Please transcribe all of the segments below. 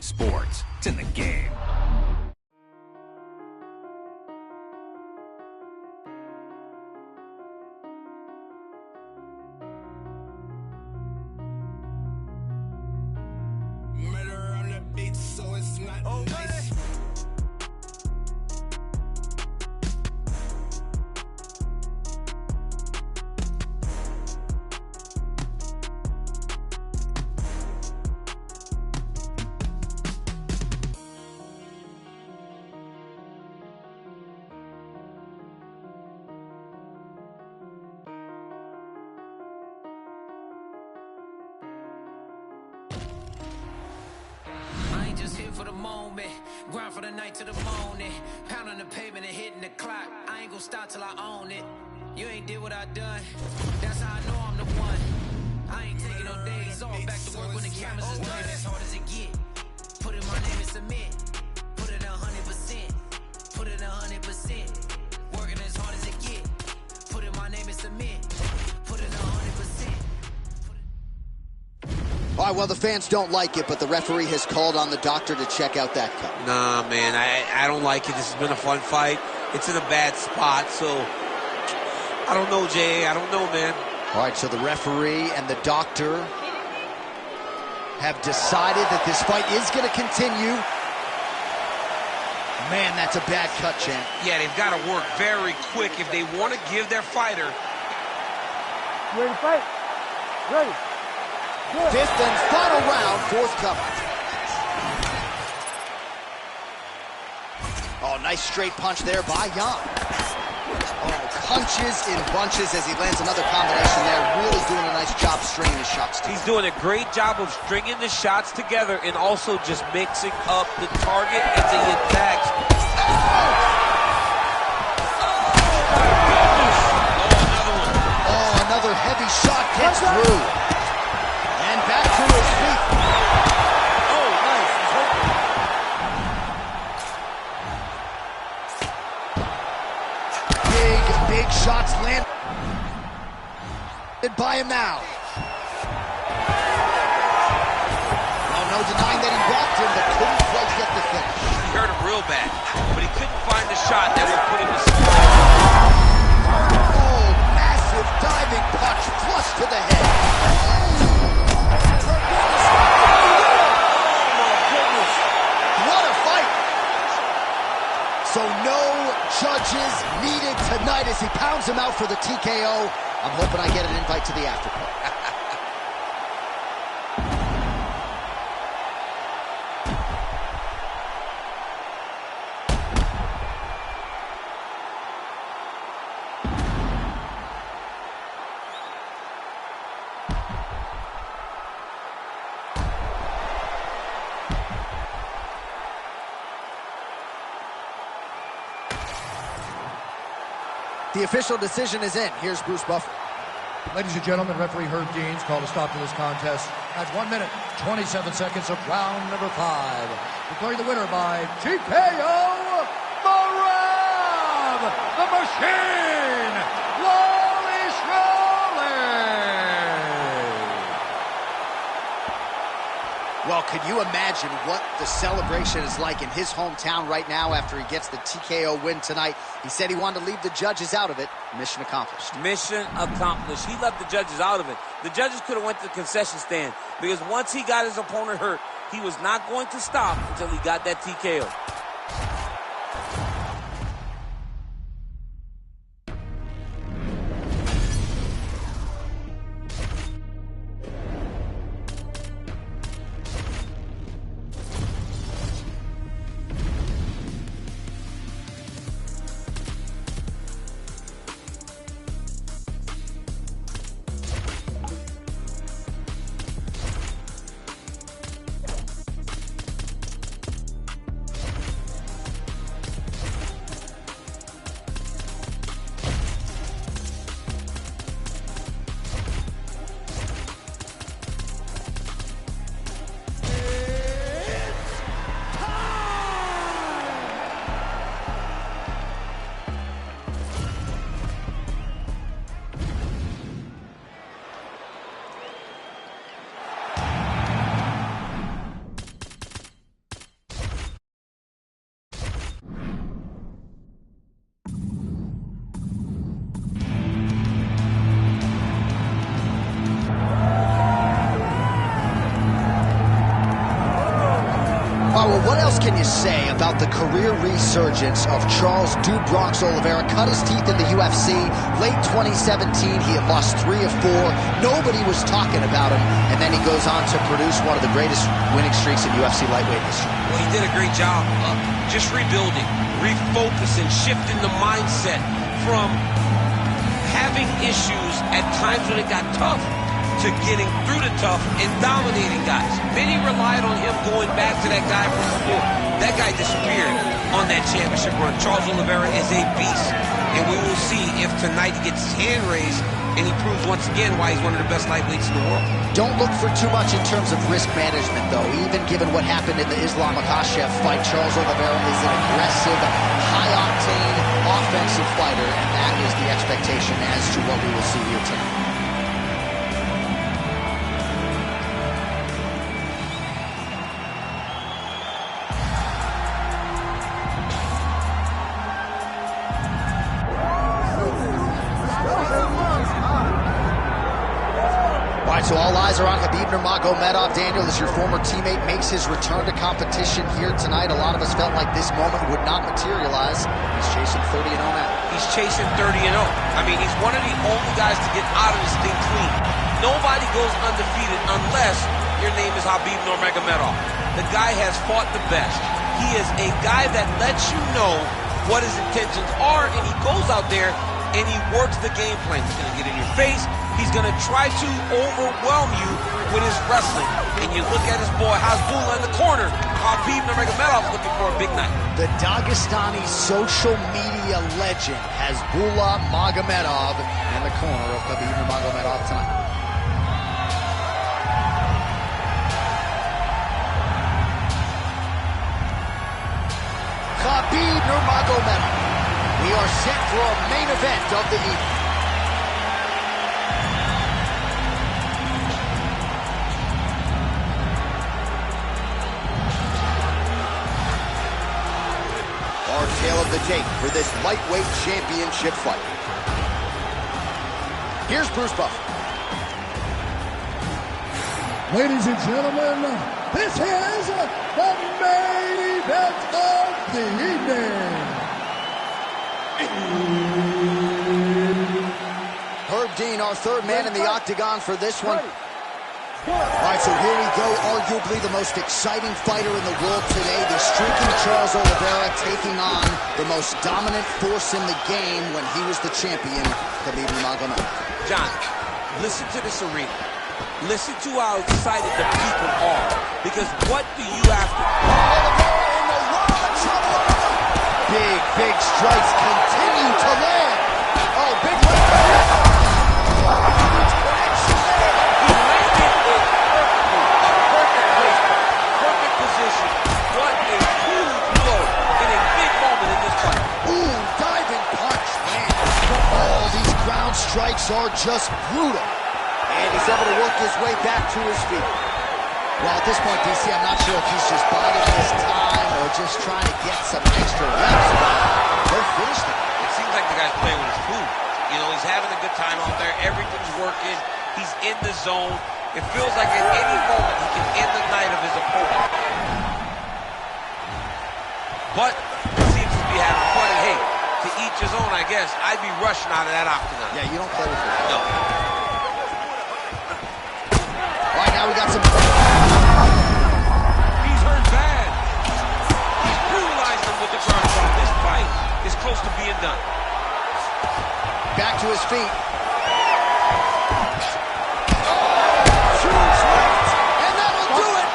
Sports. It's in the game. Murder on the beat, so it's not nice. For the moment, grind for the night to the morning, pounding the pavement and hitting the clock. I ain't gonna stop till I own it. You ain't did what I done, that's how I know I'm the one. I ain't taking no days off, back to work when the cameras is done. As hard as it get, put in my name and submit. Put it 100%, put it 100%. Working as hard as it get, put in my name and submit. Put it 100%. All right, well, the fans don't like it, but the referee has called on the doctor to check out that cut. Nah, man, I don't like it. This has been a fun fight. It's in a bad spot, so I don't know, Jay. I don't know, man. All right, so the referee and the doctor have decided that this fight is going to continue. Man, that's a bad cut, champ. Yeah, they've got to work very quick if they want to give their fighter. You ready to fight? Ready. Good. Fifth and final round, forthcoming. Oh, nice straight punch there by Young. Oh, punches in bunches as he lands another combination there. Really doing a nice job stringing his shots together. He's doing a great job of stringing the shots together and also just mixing up the target and the attacks. Oh, another heavy shot gets through. And back to his feet. Oh, nice. Big shots landed by him now. Well, no denying that he rocked him, but couldn't quite get the finish. He hurt him real bad, but he couldn't find the shot that would put him to sleep. Oh, massive diving punch flush to the head. So no judges needed tonight as he pounds him out for the TKO. I'm hoping I get an invite to the after party. The official decision is in. Here's Bruce Buffer. Ladies and gentlemen, referee Herb Deans called a stop to this contest at 1 minute, 27 seconds of round number 5. Declaring the winner by TKO, the Machine, Wally Schroller. Well, could you imagine what the celebration is like in his hometown right now after he gets the TKO win tonight? He said he wanted to leave the judges out of it. Mission accomplished. Mission accomplished. He left the judges out of it. The judges could have went to the concession stand because once he got his opponent hurt, he was not going to stop until he got that TKO. Well, what else can you say about the career resurgence of Charles "Dude Bronx" Oliveira? Cut his teeth in the UFC. Late 2017, he had lost 3 of 4. Nobody was talking about him, and then he goes on to produce one of the greatest winning streaks in UFC lightweight history. Well, he did a great job just rebuilding, refocusing, shifting the mindset from having issues at times when it got tough to getting through the tough and dominating guys. Many relied on him going back to that guy from before. That guy disappeared on that championship run. Charles Oliveira is a beast, and we will see if tonight he gets his hand raised and he proves once again why he's one of the best lightweights in the world. Don't look for too much in terms of risk management, though. Even given what happened in the Islam Makhachev fight, Charles Oliveira is an aggressive, high-octane, offensive fighter, and that is the expectation as to what we will see here tonight. So all eyes are on Khabib Nurmagomedov. Daniel, as your former teammate makes his return to competition here tonight, a lot of us felt like this moment would not materialize. He's chasing 30-0 now. He's chasing 30-0. I mean, he's one of the only guys to get out of this thing clean. Nobody goes undefeated unless your name is Khabib Nurmagomedov. The guy has fought the best. He is a guy that lets you know what his intentions are, and he goes out there and he works the game plan. He's going to get in your face. He's going to try to overwhelm you with his wrestling. And you look at his boy Hasbulla in the corner. Khabib Nurmagomedov looking for a big night. The Dagestani social media legend Hasbulla Magomedov in the corner of Khabib Nurmagomedov tonight. Khabib Nurmagomedov. We are set for a main event of the evening. Our tale of the tape for this lightweight championship fight. Here's Bruce Buffer. Ladies and gentlemen, this is the main event of the evening. Herb Dean, our third man in the octagon for this one. All right, so here we go. Arguably the most exciting fighter in the world today. The streaking Charles Oliveira taking on the most dominant force in the game when he was the champion, Khabib Nurmagomedov. John, listen to this arena. Listen to how excited the people are. Because what do you have to... Oliveira in the world of trouble. Big strikes continue to land. Oh, big right. Perfect position. What a huge blow in a big moment in this fight. Ooh, diving punch, man. Oh, these ground strikes are just brutal. And he's able to work his way back to his feet. Well, at this point, DC, I'm not sure if he's just biding his time or just trying to get some extra reps, but they're finished him. It seems like the guy's playing with his food. You know, he's having a good time out there. Everything's working. He's in the zone. It feels like at any moment he can end the night of his opponent. But he seems to be having fun. And hey, to each his own, I guess. I'd be rushing out of that octagon. Yeah, you don't play with it. No. All right, now we got some... He's hurt bad. He's brutalized him with the ground strike. This fight is close to being done. Back to his feet. And that'll do it.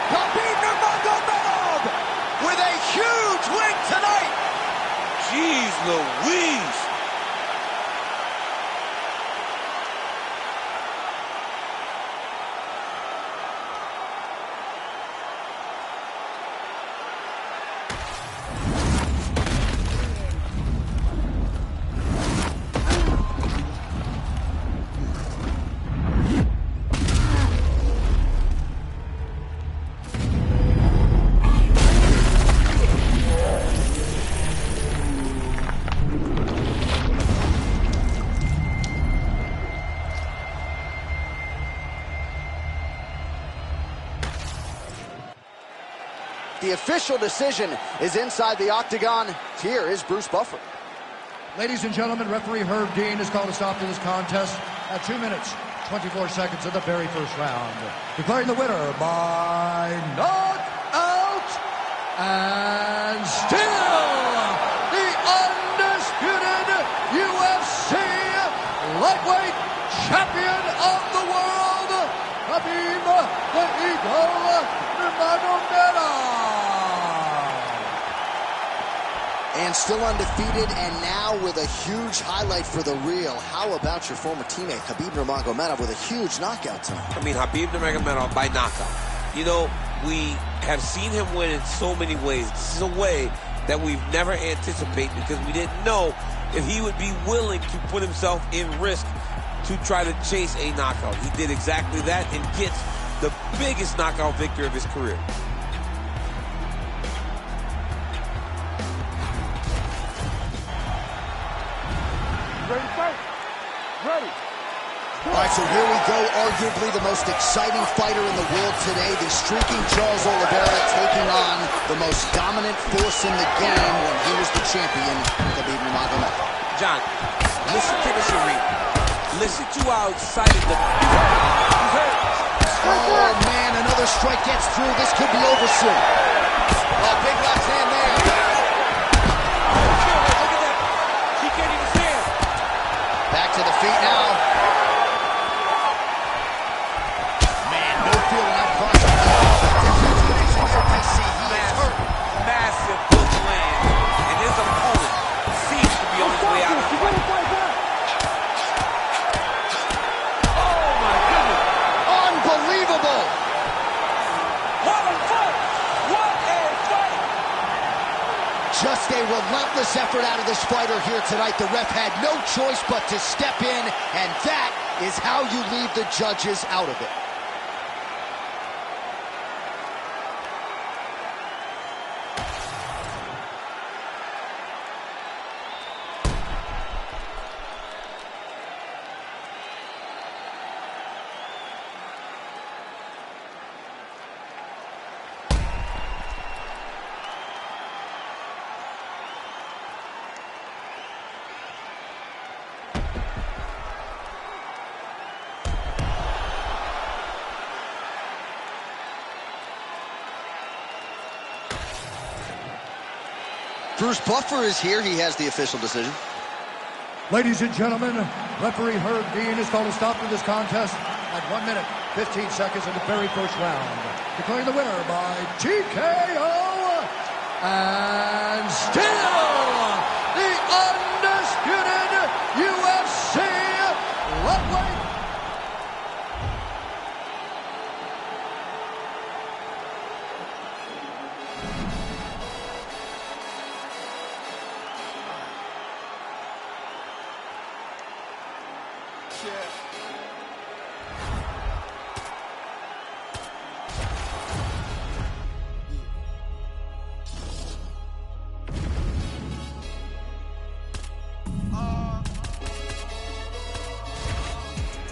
Khabib Nurmagomedov with a huge win tonight. Jeez Louise. The official decision is inside the octagon. Here is Bruce Buffer. Ladies and gentlemen, referee Herb Dean has called a stop to this contest at 2 minutes, 24 seconds of the very first round. Declaring the winner by knockout and still the undisputed UFC lightweight champion of the world, Khabib the Eagle Nurmagomedov. And still undefeated, and now with a huge highlight for the real. How about your former teammate, Khabib Nurmagomedov, with a huge knockout tonight? I mean, Khabib Nurmagomedov by knockout. You know, we have seen him win in so many ways. This is a way that we've never anticipated because we didn't know if he would be willing to put himself in risk to try to chase a knockout. He did exactly that and gets the biggest knockout victory of his career. Ready, fight. Ready. All right, so here we go, arguably the most exciting fighter in the world today, the streaking Charles Oliveira taking on the most dominant force in the game when he was the champion, Khabib Nurmagomedov. John, listen to this arena. Listen to how excited the... He's hurt. Oh, man, another strike gets through. This could be over soon. Oh, big left hand there. Look at that. She can't even stand. Back to the feet now. Man, no feeling up front. Massive hook land. And his opponent seems to be on his way out of the fight. Oh, my goodness. Unbelievable. What a fight. What a fight. Just a relentless effort out of this fighter here tonight. The ref had no choice but to step in, and that is how you leave the judges out of it. Bruce Buffer is here. He has the official decision. Ladies and gentlemen, referee Herb Dean has called a stop to this contest at 1 minute, 15 seconds of the very first round. Declaring the winner by TKO and still the undisputed UFC lightweight.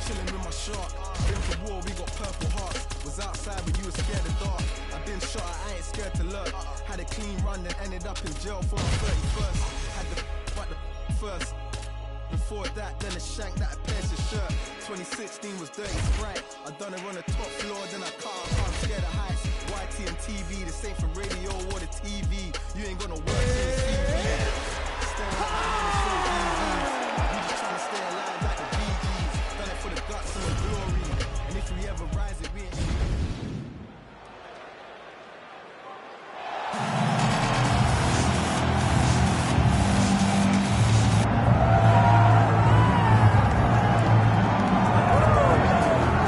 Chilling with my shark. Been to war, we got purple hearts. Was outside when you were scared of dark. I've been shot, I ain't scared to lurk. Had a clean run, then ended up in jail for my 31st. Had the but the first. Before that, then a shank that I pierced his shirt. 2016 was dirty sprite. I done it on the top floor, then I cut up. I'm scared of heights. YT and TV, the same for radio or the TV. You ain't gonna work in the CV. Staring at the corner, we just trying to stay alive like the Bee Gees. Done it for the guts and the glory. And if we ever rise it, we ain't.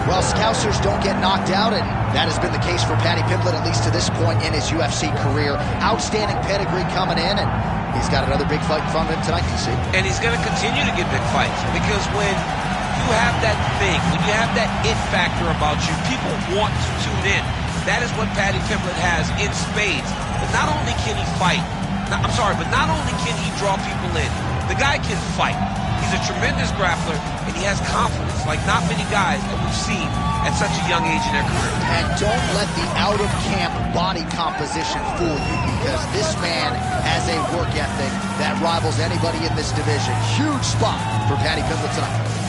Well, Scousers don't get knocked out, and that has been the case for Paddy Pimblett, at least to this point in his UFC career. Outstanding pedigree coming in, and he's got another big fight in front of him tonight, DC. And he's going to continue to get big fights because when you have that thing, when you have that it factor about you, people want to tune in. That is what Paddy Pimblett has in spades. But not only can he fight, but not only can he draw people in, the guy can fight. He's a tremendous grappler, and He has confidence like not many guys that we've seen at such a young age in their career. And don't let the out-of-camp body composition fool you, because this man has a work ethic that rivals anybody in this division. Huge spot for Paddy Pimblett tonight.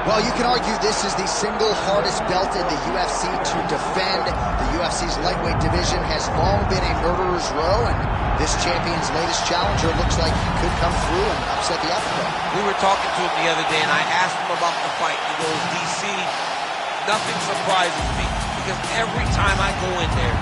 Well, you can argue this is the single hardest belt in the UFC to defend. The UFC's lightweight division has long been a murderer's row, and this champion's latest challenger looks like he could come through and upset the apple cart. We were talking to him the other day, and I asked him about the fight. He goes, DC, nothing surprises me, because every time I go in there,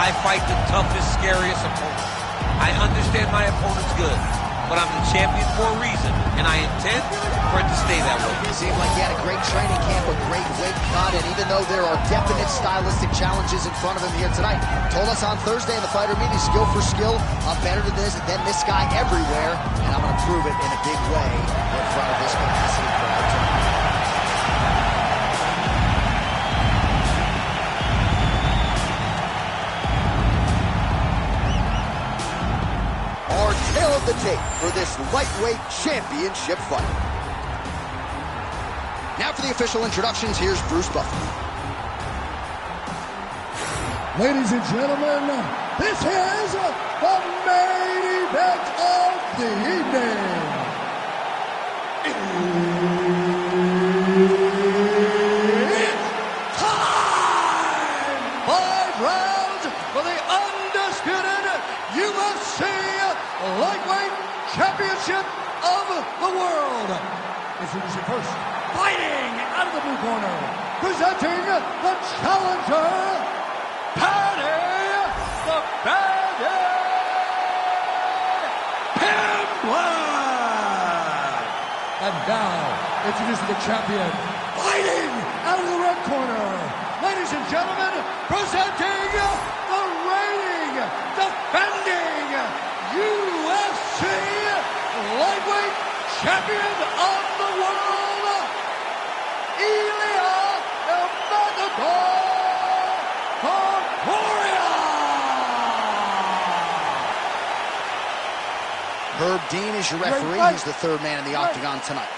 I fight the toughest, scariest opponent. I understand my opponent's good, but I'm the champion for a reason, and I intend for it to stay that way. It seemed like he had a great training camp, a great weight cut, and even though there are definite stylistic challenges in front of him here tonight, told us on Thursday in the fighter meeting, skill for skill, I'm better than this guy everywhere, and I'm going to prove it in a big way in front of this capacity crowd tonight. Our tail of the tape for this lightweight championship fight. Now for the official introductions, here's Bruce Buffer. Ladies and gentlemen, this is the main event of the evening. It's time! 5 rounds for the undisputed UFC Lightweight Championship of the world. Introducing first, fighting out of the blue corner, presenting the challenger, Paddy the Baddy Pimblett. And now, introducing the champion, fighting out of the red corner, ladies and gentlemen, presenting the reigning, defending UFC Lightweight Champion of the world, Ilya Ilya. Herb Dean is your referee. He's the third man in the octagon tonight.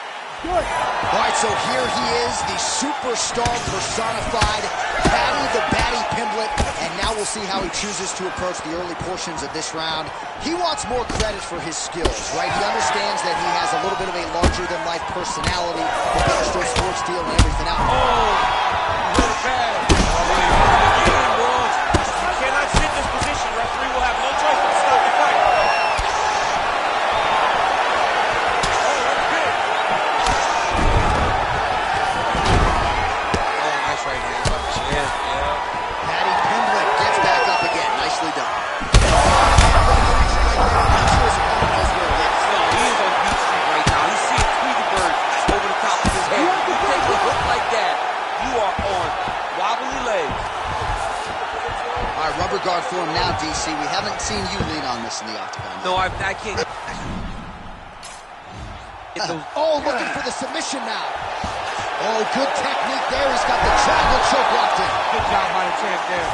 All right, so here he is, the superstar personified, Paddy the Baddy Pimblett, and now we'll see how he chooses to approach the early portions of this round. He wants more credit for his skills, right? He understands that he has a little bit of a larger-than-life personality, the understood sports deal and everything else. Oh, really bad. You cannot sit in this position. Referee will have no choice but to stop the fight. Paddy Pimblett gets back up again. Nicely done. He is on beat street right now. He's seeing Tweety Bird over the top of his head. You take a hook like that, you are on wobbly legs. All right, rubber guard for him now, DC. We haven't seen you lean on this in the octagon. No, I can't. Oh, looking for the submission now. Oh, good technique there. He's got the triangle choke locked in. Good job by the champ there.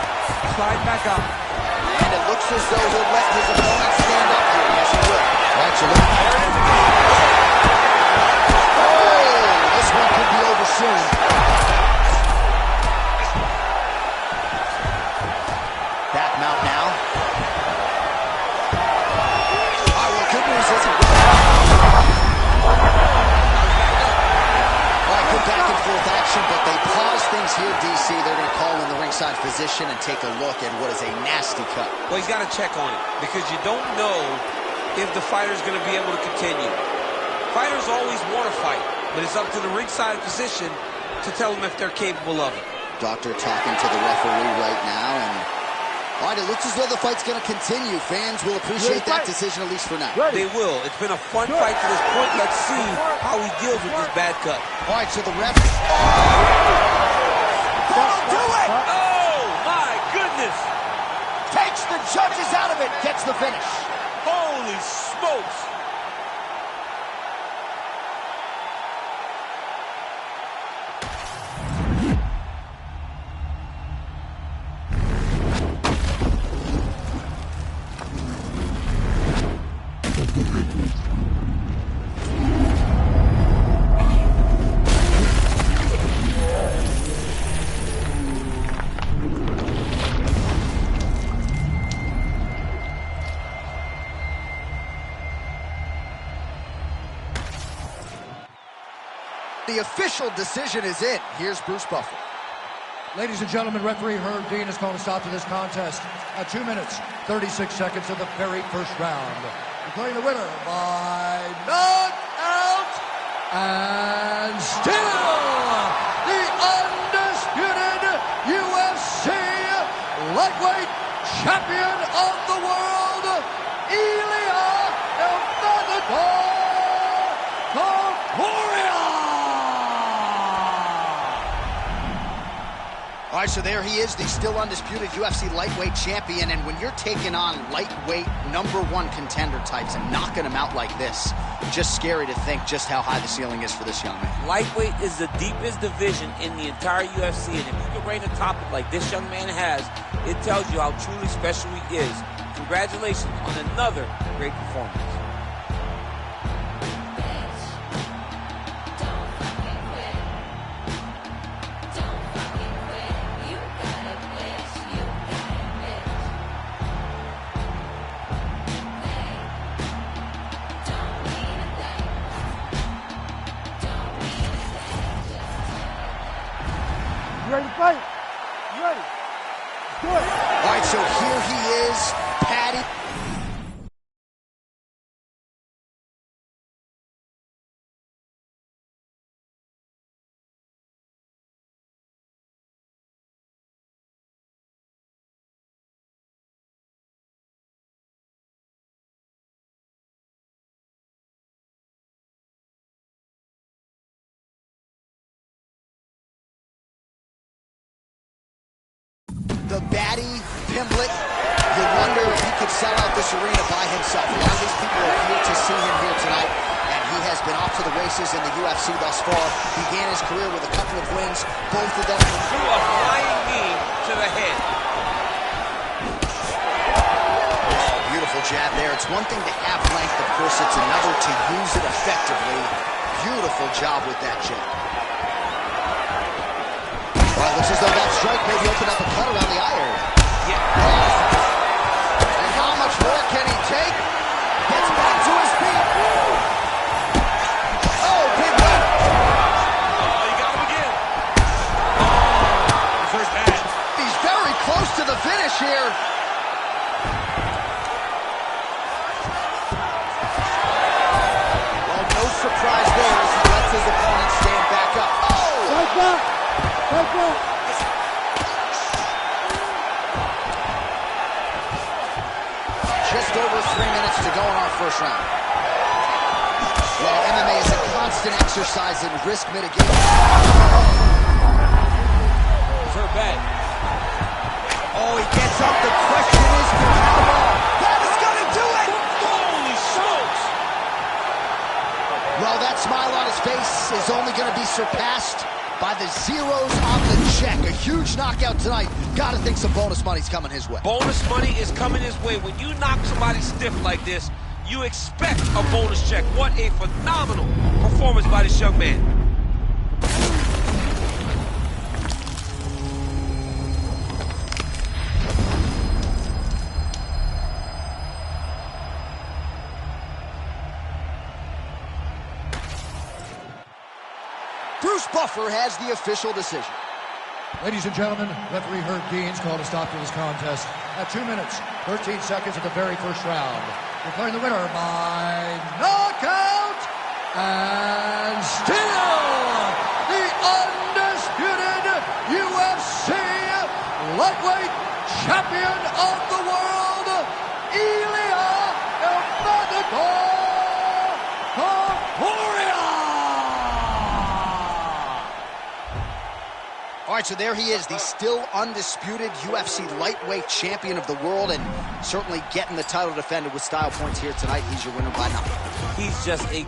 Slide back up. And it looks as though he'll let his opponent stand up here. Yes, he will. All right, so look. Oh, this one could be over soon. Back mount now. All right, well, good news is good back and forth action, but they pause things here, DC. They're going to call in the ringside physician and take a look at what is a nasty cut. Well, he's got to check on it because you don't know if the fighter's going to be able to continue. Fighters always want to fight, but it's up to the ringside physician to tell them if they're capable of it. Doctor talking to the referee right now, and all right, it looks as though the fight's going to continue. Fans will appreciate that decision, at least for now. They will. It's been a fun fight to this point. Let's see how he deals with this bad cut. All right, so the ref... That'll do it! Oh, my goodness! takes the judges out of it, gets the finish. Holy smokes! The official decision is in. Here's Bruce Buffer. Ladies and gentlemen, referee Herb Dean has called a stop to this contest at 2 minutes, 36 seconds of the very first round. Declaring the winner by knockout and still the undisputed UFC lightweight champion of the world, Ilia Topuria. All right, so there he is, the still undisputed UFC lightweight champion. And when you're taking on lightweight #1 contender types and knocking them out like this, just scary to think just how high the ceiling is for this young man. Lightweight is the deepest division in the entire UFC, and if you can reign atop it like this young man has, it tells you how truly special he is. Congratulations on another great performance. You ready to fight? You ready? Good. All right, so here he is, Patty. The baddie, Pimblett, you wonder if he could sell out this arena by himself. A lot of these people are here to see him here tonight, and he has been off to the races in the UFC thus far. Began his career with a couple of wins, both of them Threw a flying knee to the head. beautiful jab there. It's one thing to have length, of course, it's another to use it effectively. Beautiful job with that jab. Well, looks as though that strike maybe opened up a cut around the eye area. Yeah. And how much more can he take? Gets back to his feet. Oh, big one. Oh, you got him again. Oh, first bad. He's very close to the finish here. Well, no surprise there as he lets his opponent stand back up. Oh! Right back. Right back. Just over 3 minutes to go in our first round. Well, MMA is a constant exercise in risk mitigation. Third bad. Oh, he gets up. The question is for how long? That is going to do it! Holy smokes! Well, that smile on his face is only going to be surpassed by the zeros on the check. A huge knockout tonight. Got to think some bonus money's coming his way. Bonus money is coming his way. When you knock somebody stiff like this, you expect a bonus check. What a phenomenal performance by this young man. Bruce Buffer has the official decision. Ladies and gentlemen, referee Herb Dean's called a stop to this contest at 2 minutes, 13 seconds of the very first round. Declaring the winner by knockout and still the undisputed UFC lightweight champion of the right, so there he is, the still undisputed UFC lightweight champion of the world, and certainly getting the title defended with style points here tonight. He's your winner by knockout. He's just a...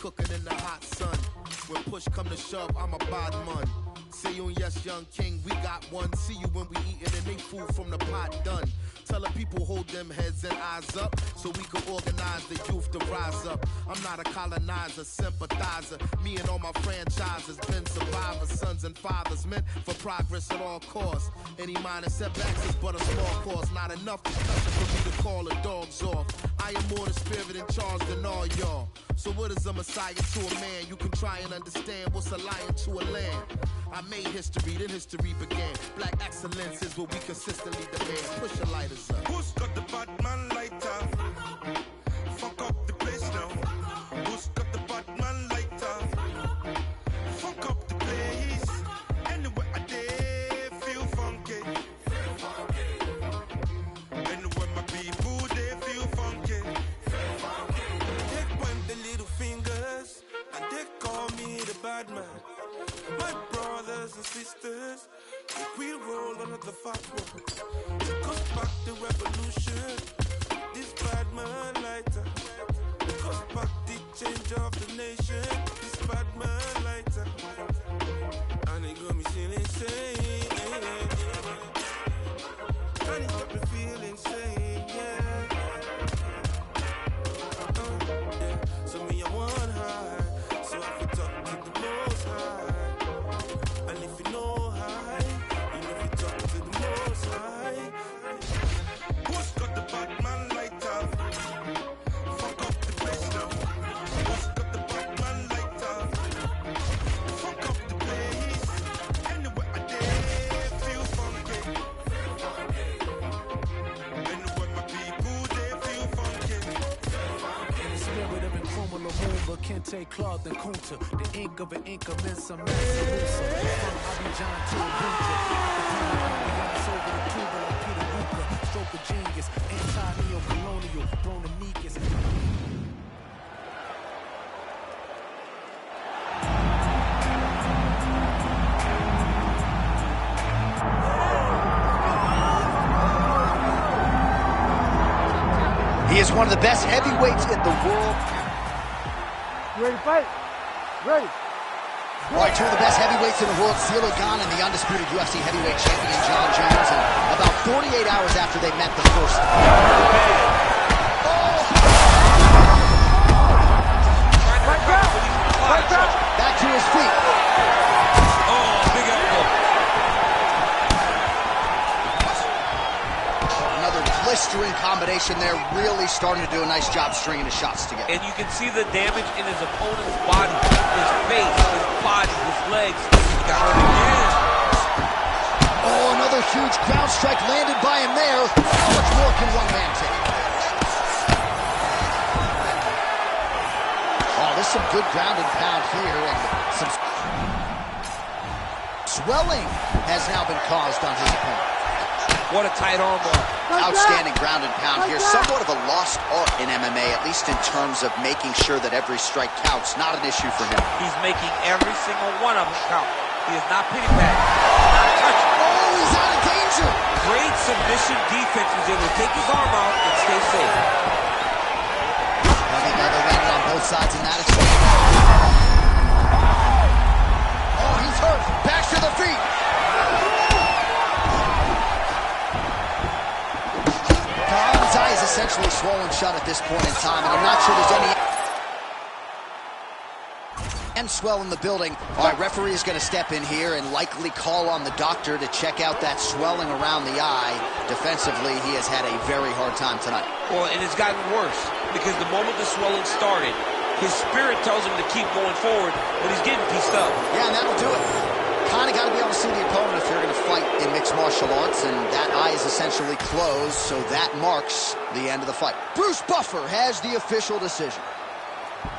Cooking in the hot sun. When push come to shove, I'm a bad man. See you, yes, young king, we got one. See you when we eatin' and ain't food from the pot done. Tell the people hold them heads and eyes up so we can organize the youth to rise up. I'm not a colonizer, sympathizer. Me and all my franchises been survivors, sons and fathers meant for progress at all costs. Any minor setbacks is but a small cost, not enough discussion for me to call the dogs off. I am more the spirit in charge than all y'all. So what is a messiah to a man? You can try and understand what's a lion to a lamb. I made history, then history began. Black excellence is what we consistently demand. Push your lighters up. Who's got the Batman lighter? Fuck up the place now. Who's got the Batman lighter? Fuck up the place. Anywhere I dare feel funky. Anywhere my people they feel funky. They point the little fingers and they call me the bad man. My brothers and sisters, we roll under the fat one. Took us back the revolution. This bad man lighter. Took us back the change of the nation. This bad man lighter. And it got me feeling insane. And it got me feeling insane, yeah. So me I want high, so I could talk to the most high. And if you know high, you know if you talk to the most high. Who's got the Batman lighter? Fuck up the place now. Who's got the Batman lighter? Fuck up the place. Anywhere I dare feel funky. Anywhere my people they feel funky. In the spirit of Nkrumah Lumumba, Kente, Claude, and Kunta, the ink of an Inca, Mensa, Mansa, from Abidjan to Ubuntu, Beyonce over the Cuba like Peter Luca, stroke of genius, anti-neo-colonial, throne of meekest. He is one of the best heavyweights in the world. You ready to fight? Ready. All right, two of the best heavyweights in the world, Cielo Gane and the undisputed UFC heavyweight champion, John Jones. And about 48 hours after they met the first... Back to his feet. Oh, big elbow. Another blistering combination there, really starting to do a nice job stringing his shots together. And you can see the damage in his opponent's body, his face, his body, his legs. He got hurt again. Oh, another huge ground strike landed by him there. How much more can one man take? Oh, there's some good ground and pound here, and some swelling has now been caused on his opponent. What a tight armbar. Outstanding ground and pound here. Somewhat of a lost art in MMA, at least in terms of making sure that every strike counts. Not an issue for him. He's making every single one of them count. He is not pity pat. Not touching. Oh, he's out of danger. Great submission defense. He was able to take his arm out and stay safe. They landed on both sides in that exchange. Oh, he's hurt. Back to the feet. His eye is essentially swollen shut at this point in time, and I'm not sure there's any swell in the building. All right, referee is going to step in here and likely call on the doctor to check out that swelling around the eye. Defensively, he has had a very hard time tonight. Well, and it's gotten worse because the moment the swelling started, his spirit tells him to keep going forward, but he's getting pieced up. Yeah, and that'll do it. Kind of got to be able to see the opponent if you're going to fight in mixed martial arts, and that eye is essentially closed, so that marks the end of the fight. Bruce Buffer has the official decision.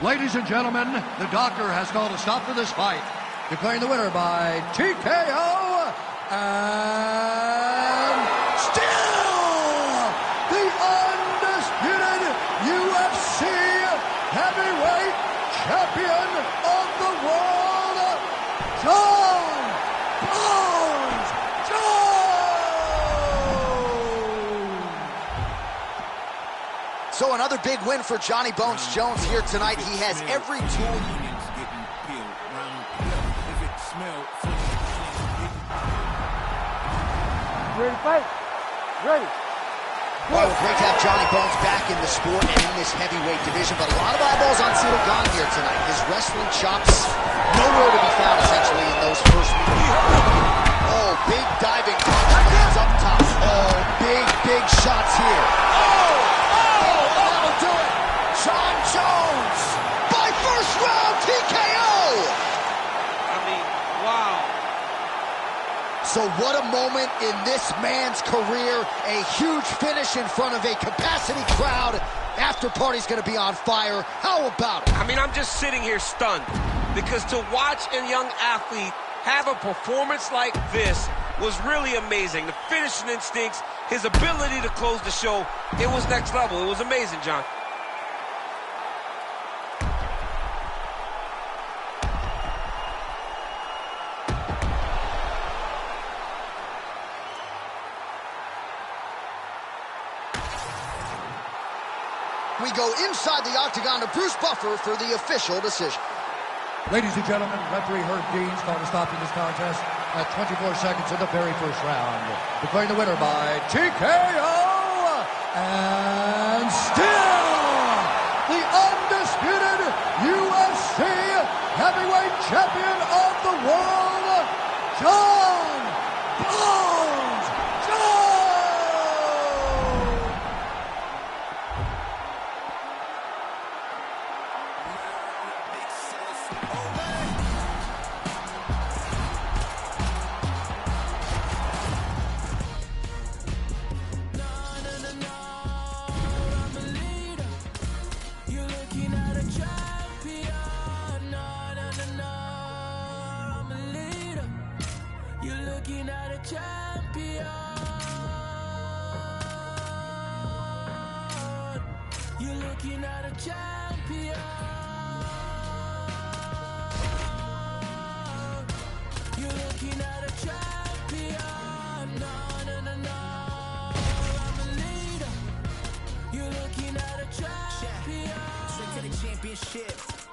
Ladies and gentlemen, the doctor has called a stop to this fight, declaring the winner by TKO and still the undisputed UFC heavyweight champion of the world, John Bones Jones! So another big win for Johnny Bones Jones here tonight. He has every tool. Ready to fight? Ready. Well, great to have Johnny Bones back in the sport and in this heavyweight division, but a lot of eyeballs on Cito Gane here tonight. His wrestling chops nowhere to be found, essentially, in those first few. Oh, big diving punch, lands up top. Oh, big shots here. That'll do it. John Jones by first round TKO. I mean, wow. So what a moment in this man's career. A huge finish in front of a capacity crowd. After party's gonna be on fire. How about it? I mean, I'm just sitting here stunned because to watch a young athlete have a performance like this was really amazing. The finishing instincts, his ability to close the show, it was next level. It was amazing, John. We go inside the octagon to Bruce Buffer for the official decision. Ladies and gentlemen, referee Herb Dean's called a stop to this contest at 24 seconds of the very first round, declaring the winner by TKO and still the undisputed UFC heavyweight champion of the world, John Bones Jones!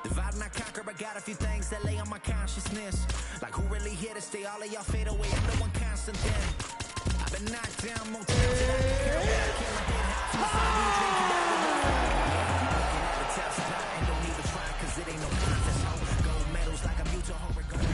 Divide and I conquer, I got a few things that lay on my consciousness. Like who really here to stay, all of y'all fade away, I'm the one constant then. I've been knocked down more times than I can count. I can't let it happen, so you drink it out of the looking at the top spot and don't even try, cause it ain't no contest, ho. Gold medals like I'm Utah Hurricane.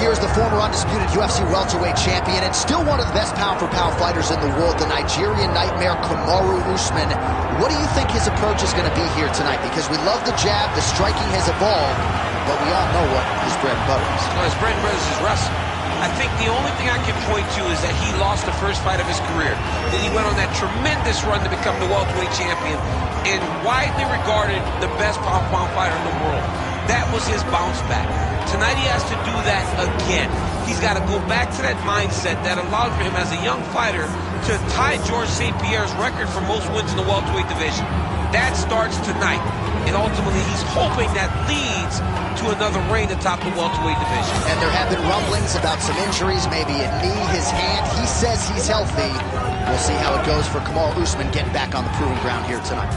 Here's the former undisputed UFC welterweight champion and still one of the best pound-for-pound fighters in the world, the Nigerian nightmare Kamaru Usman. What do you think his approach is going to be here tonight? Because we love the jab, the striking has evolved, but we all know what his bread and butter is. Well, his bread and butter is his wrestling. I think the only thing I can point to is that he lost the first fight of his career. Then he went on that tremendous run to become the welterweight champion and widely regarded the best pound-for-pound fighter in the world. That was his bounce back. Tonight he has to do that again. He's got to go back to that mindset that allowed for him as a young fighter to tie Georges St. Pierre's record for most wins in the welterweight division. That starts tonight. And ultimately he's hoping that leads to another reign atop the welterweight division. And there have been rumblings about some injuries, maybe a knee, his hand. He says he's healthy. We'll see how it goes for Kamaru Usman getting back on the proving ground here tonight.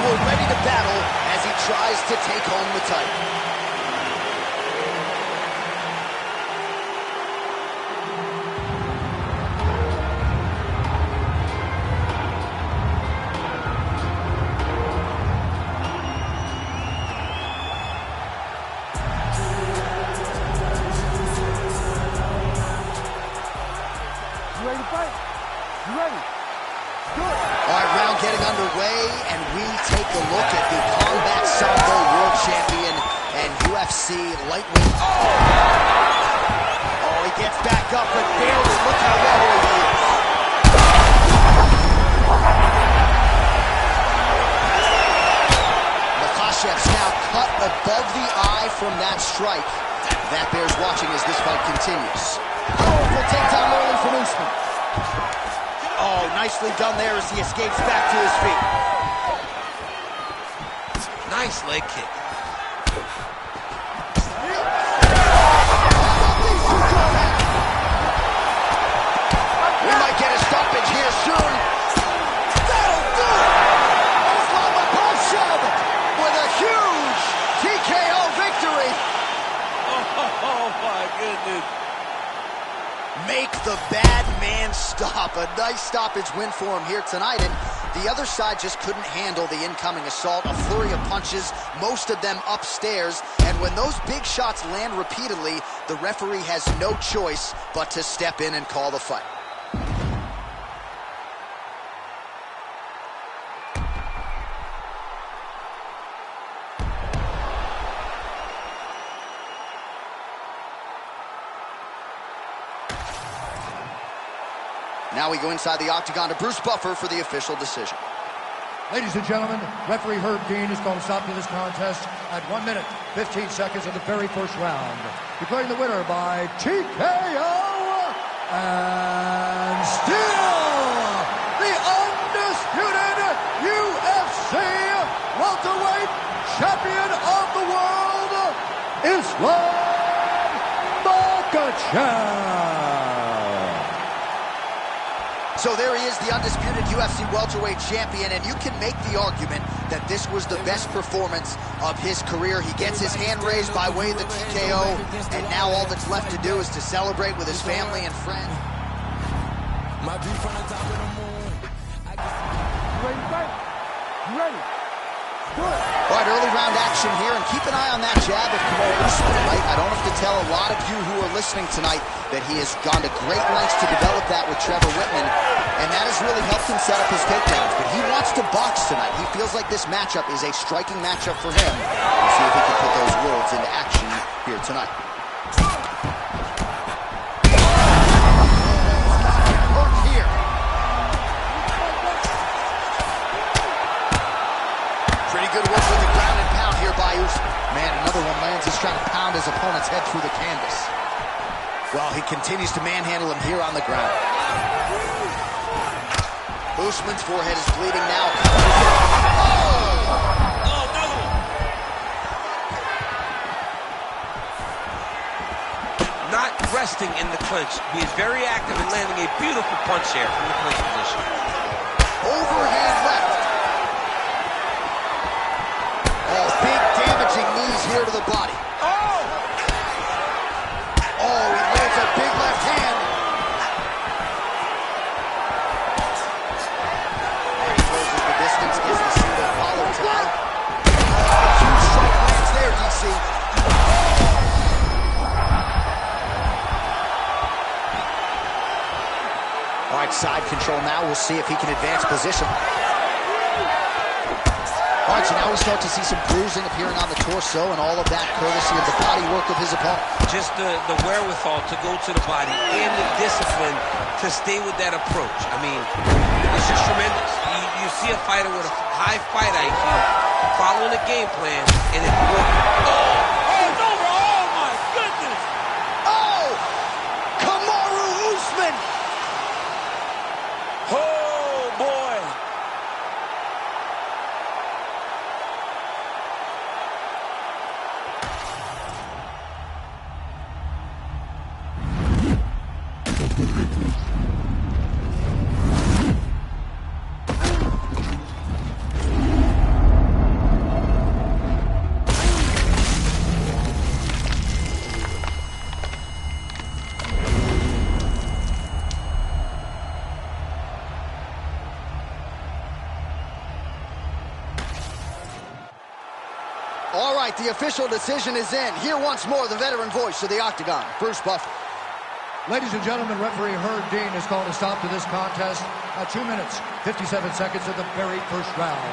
Ready to battle as he tries to take home the title. fight? You ready? Good. All right, round getting underway, and we take a look at the Combat Sambo World Champion and UFC lightweight. Oh, he gets back up, but barely. Look how level he is. Makhachev's now cut above the eye from that strike. That bears watching as this fight continues. Powerful takedown early from Usman. Oh, nicely done there as he escapes back to his feet. Nice leg kick. We might get a stoppage here soon. That'll do it! Makhachov with a huge TKO victory. Oh my goodness. Make the bad man stop. A nice stoppage win for him here tonight, and the other side just couldn't handle the incoming assault. A flurry of punches, most of them upstairs, and when those big shots land repeatedly, the referee has no choice but to step in and call the fight. Now we go inside the octagon to Bruce Buffer for the official decision. Ladies and gentlemen, referee Herb Dean has called a stop to this contest at 1 minute, 15 seconds of the very first round. Declaring the winner by TKO and still the undisputed UFC welterweight champion of the world, Islam Makhachev. So there he is, the undisputed UFC welterweight champion, and you can make the argument that this was the best performance of his career. He gets his hand raised by way of the TKO, and now all that's left to do is to celebrate with his family and friends. My view from the top of the moon. You ready to fight? You ready? Good. All right, early round action here, and keep an eye on that jab of Kamaru Usman, right? I don't have to tell a lot of you who are listening tonight that he has gone to great lengths to develop that with Trevor Whitman, and that has really helped him set up his takedowns. But he wants to box tonight. He feels like this matchup is a striking matchup for him. We'll see if he can put those words into action here tonight. Good work with the ground and pound here by Usman. Man, another one lands. He's trying to pound his opponent's head through the canvas. Well, he continues to manhandle him here on the ground. Usman's forehead is bleeding now. Oh, another one. Not resting in the clinch. He is very active in landing a beautiful punch here from the clinch position. Overhand left. Oh, big damaging knees here to the body. Oh! Oh, he lands a big left hand. And he closes the distance, gets the single follow tonight. Oh, huge strike lands there, DC. All right, side control now. We'll see if he can advance position. All right, so now we start to see some bruising appearing on the torso, and all of that courtesy of the body work of his opponent. Just the wherewithal to go to the body and the discipline to stay with that approach. I mean, it's just tremendous. You see a fighter with a high fight IQ following a game plan, and it's working. Oh, it's over. Oh, my goodness. Oh, Kamaru Usman. Oh, boy. All right, the official decision is in. Here once more, the veteran voice of the Octagon, Bruce Buffer. Ladies and gentlemen, referee Herb Dean has called a stop to this contest at 2 minutes, 57 seconds of the very first round.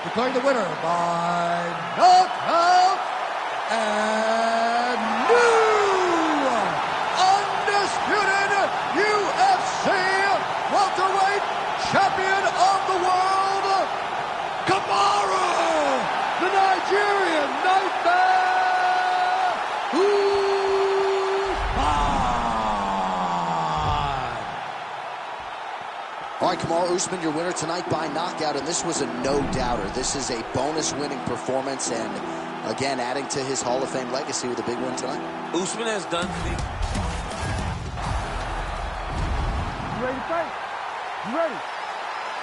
Declaring the winner by knockout and new undisputed UFC welterweight champion of the world, Kamaru, the Nigerian Nightmare. All right, Kamaru Usman, your winner tonight by knockout, and this was a no-doubter. This is a bonus-winning performance, and again, adding to his Hall of Fame legacy with a big win tonight. Usman has done You ready to fight? You ready?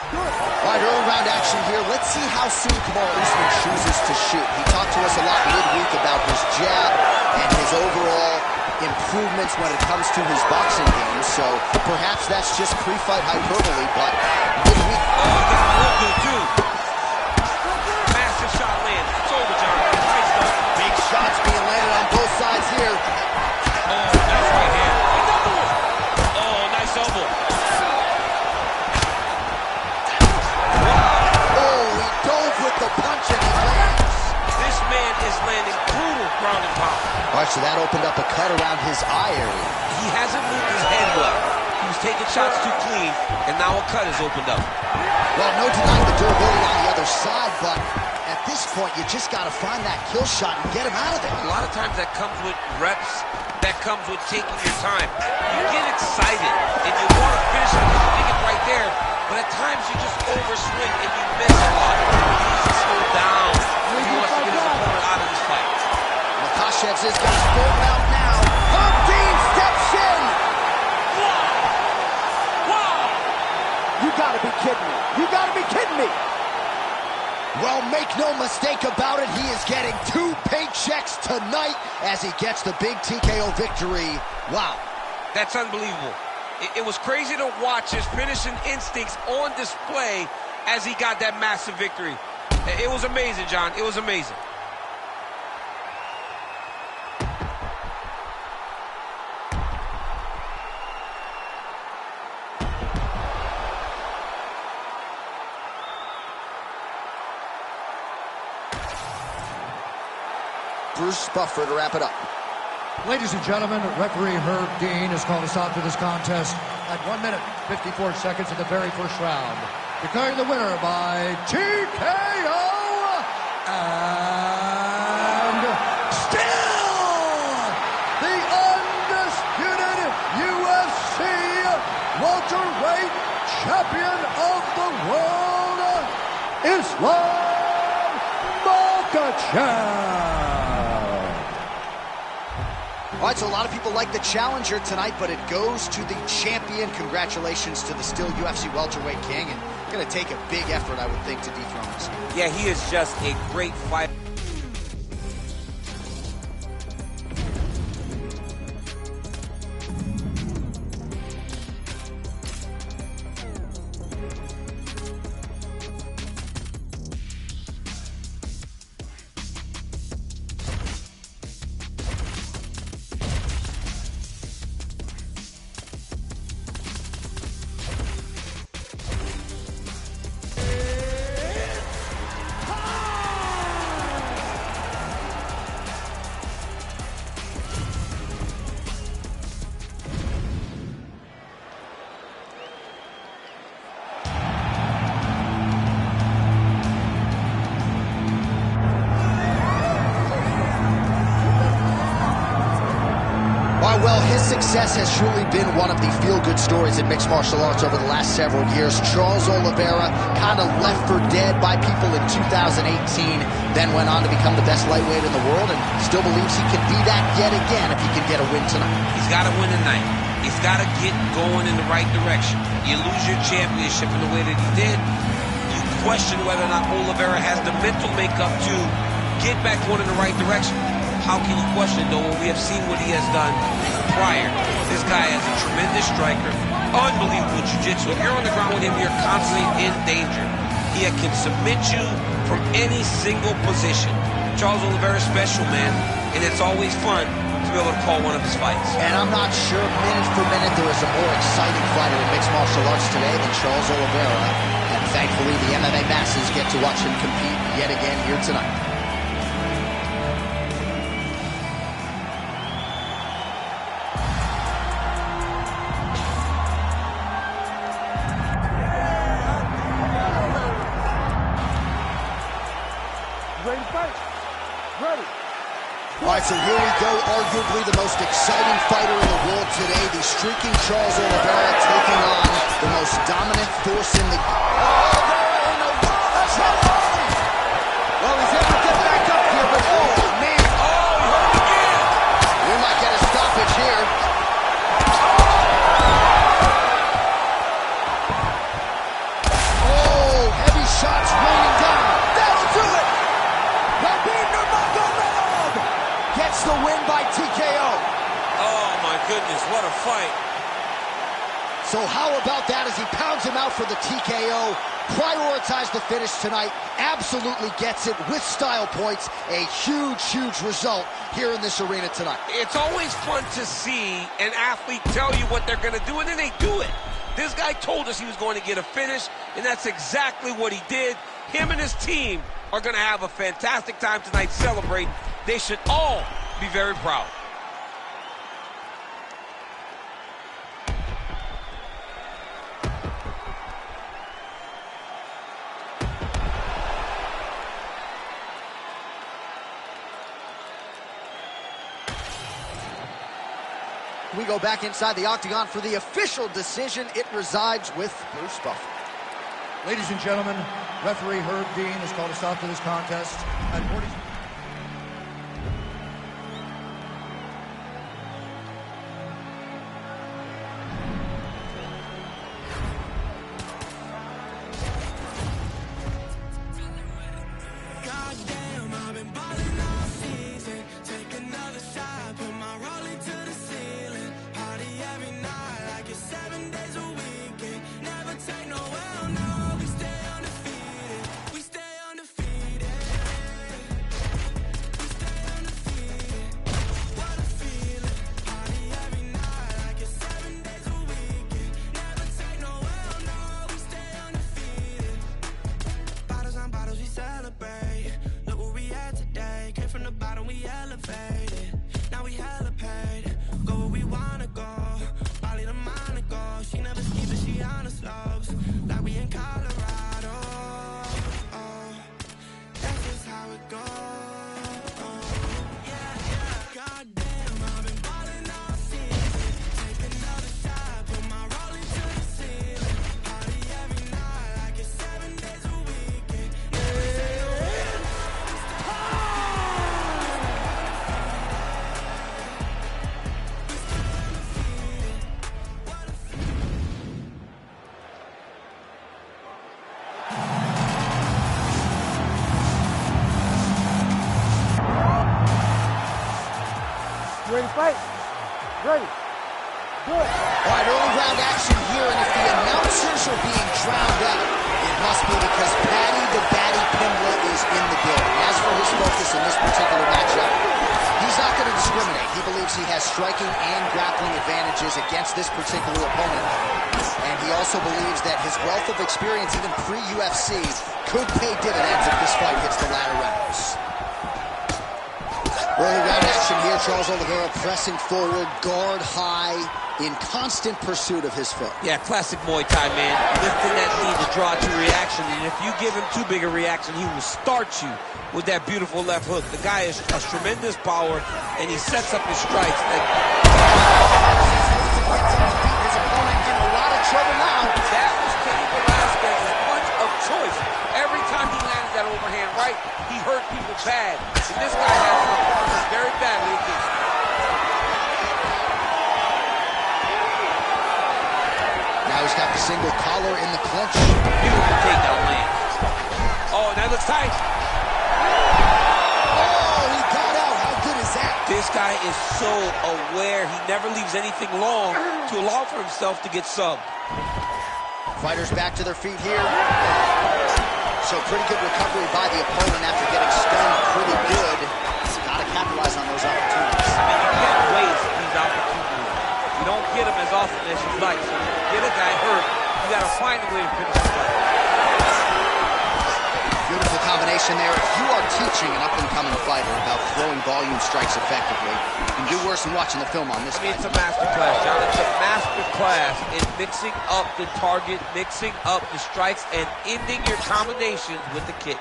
Do it. All right, early round action here. Let's see how soon Kamaru Usman chooses to shoot. He talked to us a lot midweek about his jab and his overall improvements when it comes to his boxing game, so perhaps that's just pre-fight hyperbole, but midweek... Oh, he got real good, too. Massive shot lands. It's over, John. Nice, though. Big shots being landed on both sides here. Oh, nice right hand. Another one. Oh, nice elbow. Wow. Oh, he dove with the punch and he lands. This man is landing brutal ground and pound. All right, so that opened up a cut around his eye area. He hasn't moved his head well. He was taking shots too clean, and now a cut has opened up. Well, no denying the durability on the other side, but at this point, you just got to find that kill shot and get him out of there. A lot of times that comes with reps, that comes with taking your time. You get excited, and you want to finish it, you think it's right there, but at times you just overswing and you miss a lot. He needs to slow down if he wants to get his opponent out of this fight. Makashev's is got his full mount now. Herb Dean steps in. Wow! You gotta be kidding me. You gotta be kidding me. Well, make no mistake about it, he is getting 2 paychecks tonight as he gets the big TKO victory. Wow. That's unbelievable. It was crazy to watch his finishing instincts on display as he got that massive victory. It was amazing, John. It was amazing. Bruce Buffer to wrap it up. Ladies and gentlemen, referee Herb Dean has called a stop to this contest at 1 minute, 54 seconds of the very first round. Declaring the winner by TKO and still the undisputed UFC welterweight champion of the world, Islam Makhachev. All right, so a lot of people like the challenger tonight, but it goes to the champion. Congratulations to the still UFC welterweight king, and going to take a big effort, I would think, to dethrone this. Yeah, he is just a great fighter. Well, his success has truly been one of the feel-good stories in mixed martial arts over the last several years. Charles Oliveira kind of left for dead by people in 2018, then went on to become the best lightweight in the world and still believes he can be that yet again if he can get a win tonight. He's got to win tonight. He's got to get going in the right direction. You lose your championship in the way that he did, you question whether or not Oliveira has the mental makeup to get back going in the right direction. How can you question, though, when we have seen what he has done prior? This guy is a tremendous striker, unbelievable jiu-jitsu. If you're on the ground with him, you're constantly in danger. He can submit you from any single position. Charles Oliveira is special, man, and it's always fun to to be able to call one of his fights. And I'm not sure, minute for minute, there is a more exciting fighter in mixed martial arts today than Charles Oliveira. And thankfully, the MMA masses get to watch him compete yet again here tonight. Ready to fight? Ready. All right, so here we go, arguably the most exciting fighter in the world today, the streaking Charles Oliveira taking on the most dominant force in the... Well, he's able to get back up here, but oh, man. Oh, he hurt him again. We might get a stoppage here. Oh, heavy shots raining down. That'll do it. Gets the win by TKO. Oh, my goodness, what a fight. So how about that as he pounds him out for the TKO? Prioritize the finish tonight. Absolutely gets it with style points. A huge, huge result here in this arena tonight. It's always fun to see an athlete tell you what they're going to do, and then they do it. This guy told us he was going to get a finish, and that's exactly what he did. Him and his team are going to have a fantastic time tonight celebrating. They should all be very proud. We go back inside the octagon for the official decision. It resides with Bruce Buffer. Ladies and gentlemen, referee Herb Dean has called a stop to this contest at 40. Ready to fight? Ready. Good. All right, early round action here, and if the announcers are being drowned out, it must be because Paddy the Baddy Pimblett is in the building. As for his focus in this particular matchup, he's not going to discriminate. He believes he has striking and grappling advantages against this particular opponent. And he also believes that his wealth of experience, even pre-UFC, could pay dividends if this fight hits the latter rounds. Early round action here, Charles Oliveira pressing forward, guard high, in constant pursuit of his foe. Yeah, classic Muay Thai, man. Lifting that knee to draw to reaction, and if you give him too big a reaction, he will start you with that beautiful left hook. The guy has tremendous power, and he sets up his strikes. His opponent in a lot of trouble now. That was Kenny Velasquez's punch of choice. Every time he landed that overhand right, he hurt people bad. And this guy has to very badly against him. Now he's got the single collar in the clinch. Beautiful takedown land. Oh, that looks tight. Oh, he got out. How good is that? This guy is so aware. He never leaves anything long to allow for himself to get subbed. Fighters back to their feet here. So pretty good recovery by the opponent after getting stunned pretty good. Got to capitalize on those opportunities. I mean, you can't get him as often as you'd like. So get a guy hurt, you got to find a way to finish the fight. Beautiful combination there. If you are teaching an up-and-coming fighter about throwing volume strikes effectively, you can do worse than watching the film on this guy. It's a master class, John. It's a master class in mixing up the target, mixing up the strikes, and ending your combinations with the kick.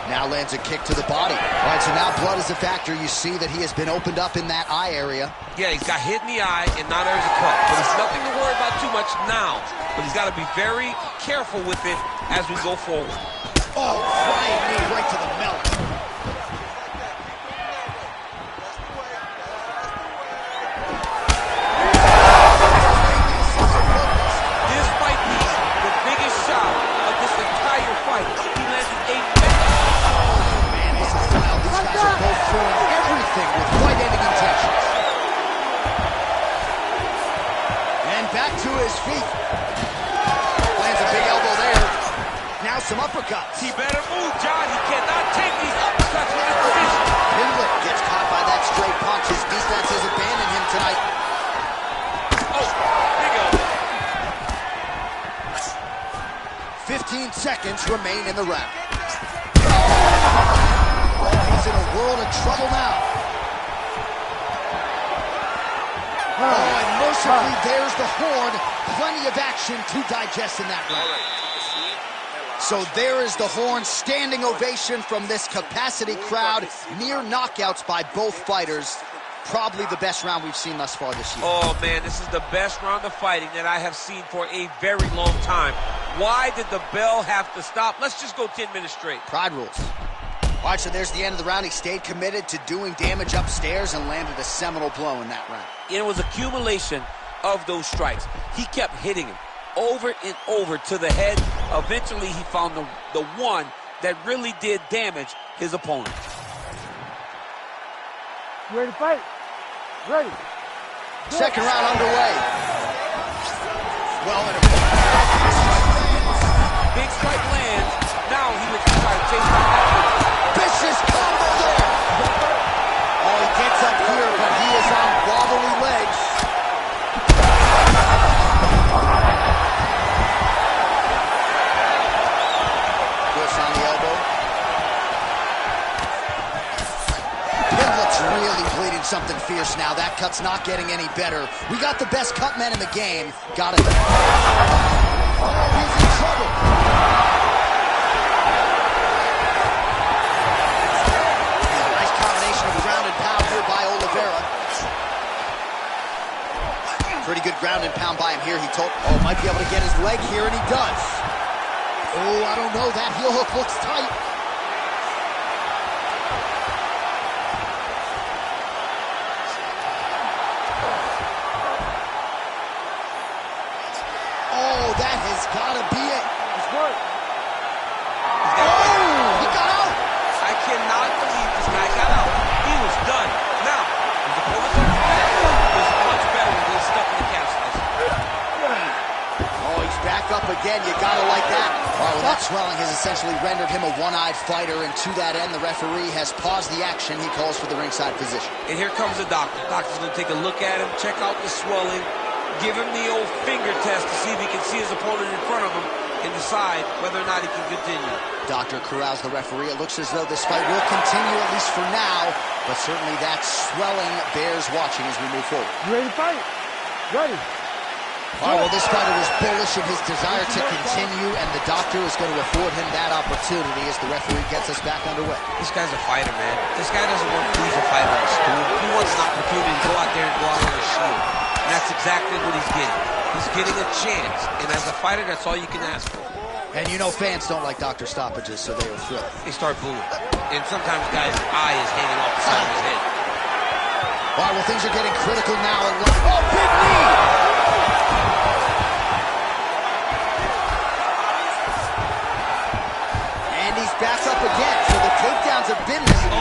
Now lands a kick to the body. All right, so now blood is a factor. You see that he has been opened up in that eye area. Yeah, he's got hit in the eye, and now there's a cut. But it's nothing to worry about too much now. But he's got to be very careful with it as we go forward. Oh, flying knee right to the melon. This might be the biggest shot of this entire fight. He landed 8 Man, this is wild. These guys are both throwing everything with fight-ending intentions. And back to his feet. Lands a big elbow there. Now some uppercuts. He better move, John. He cannot take these uppercuts from this position. Pinlet gets caught by that straight punch. His defense has abandoned him tonight. Oh, big elbow. 15 seconds remain in the round. He's in a world of trouble now. Oh, and mercifully, there's the horn. Plenty of action to digest in that round. So there is the horn. Standing ovation from this capacity crowd. Near knockouts by both fighters. Probably the best round we've seen thus far this year. Oh, man, this is the best round of fighting that I have seen for a very long time. Why did the bell have to stop? Let's just go 10 minutes straight. Pride rules. All right, so there's the end of the round. He stayed committed to doing damage upstairs and landed a seminal blow in that round. It was accumulation of those strikes. He kept hitting him over and over to the head. Eventually, he found the one that really did damage his opponent. You ready to fight? Ready. Second round underway. Well, big strike lands. Now he looks to try to chase him. Vicious combo there. Oh, he gets up here, but he is on wobbly legs. Push on the elbow. Pinlet's really bleeding something fierce now. That cut's not getting any better. We got the best cut men in the game. Got it. Oh, he's in trouble. Nice combination of ground and pound here by Oliveira. Pretty good ground and pound by him here. He might be able to get his leg here, and he does. Oh, I don't know. That heel hook looks tight. Oh, that has got to be it. It's good. Oh, he got out. I cannot believe this guy got out. He was done. Now, his opponent's is much better than getting stuck in the calf slice. Oh, he's back up again. You gotta like that. All right, well, that swelling has essentially rendered him a one-eyed fighter, and to that end, the referee has paused the action. He calls for the ringside physician. And here comes the doctor. Doctor's going to take a look at him, check out the swelling, give him the old finger test to see if he can see his opponent in front of him and decide whether or not he can continue. Doctor corrals the referee. It looks as though this fight will continue, at least for now, but certainly that swelling bears watching as we move forward. You ready to fight? Ready. All right, well, this fighter was bullish in his desire to continue, and the doctor is going to afford him that opportunity as the referee gets us back underway. This guy's a fighter, man. This guy doesn't want to please a fighter on the stool. He wants an opportunity to go out there and go out on a shield. And that's exactly what he's getting. He's getting a chance. And as a fighter, that's all you can ask for. And you know fans don't like doctor stoppages, so they are thrilled. They start booing. And sometimes the guy's eye is hanging off the side of his head. All right, well, things are getting critical now. Oh, big knee! And he's back up again, so the takedowns have been missing.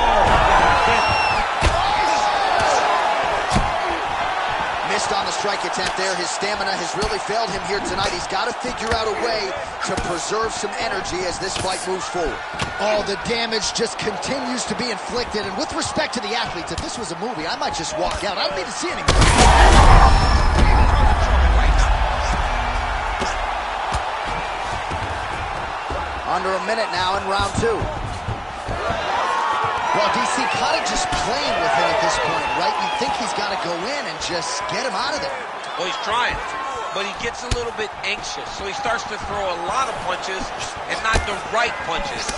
Missed on the strike attempt there. His stamina has really failed him here tonight. He's got to figure out a way to preserve some energy as this fight moves forward. Oh, the damage just continues to be inflicted. And with respect to the athletes, if this was a movie, I might just walk out. I don't need to see any more. Under a minute now in round 2. Well, DC kind of just playing with him at this point, right? You think he's got to go in and just get him out of there. Well, he's trying, but he gets a little bit anxious, so he starts to throw a lot of punches and not the right punches.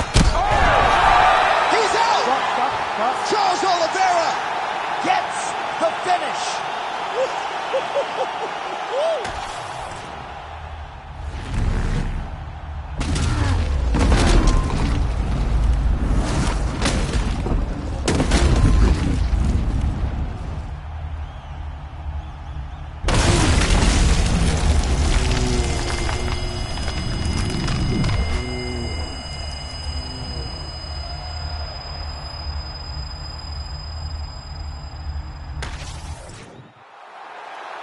He's out! Stop. Charles Oliveira gets the finish.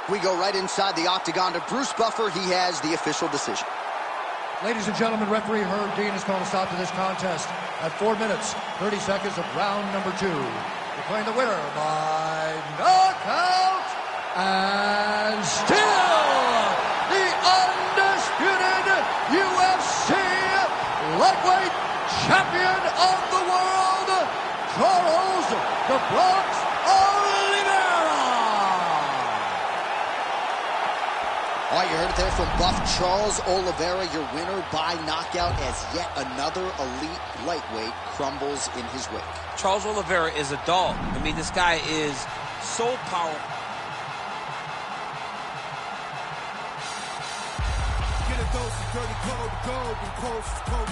We go right inside the octagon to Bruce Buffer. He has the official decision. Ladies and gentlemen, referee Herb Dean has called a stop to this contest at 4 minutes, 30 seconds of round number 2. Declaring the winner by knockout and still the undisputed UFC lightweight champion of the world, Charles "The Bronx" Oliveira. All right, you heard it there from Buff. Charles Oliveira, your winner by knockout, as yet another elite lightweight crumbles in his wake. Charles Oliveira is a dog. I mean, this guy is so powerful. Get a dose of dirty cold gold and cold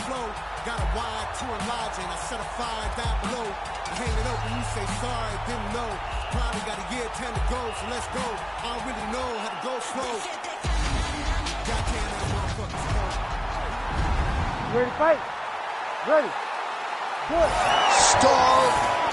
flow. Got a wide to enlarge and I set a fire down below. I hang it up when you say sorry, didn't know. Probably got a year 10 to go, so let's go. I don't really know how to go slow. Goddamn, that motherfucker's cold. You ready to fight? Ready. Good. Star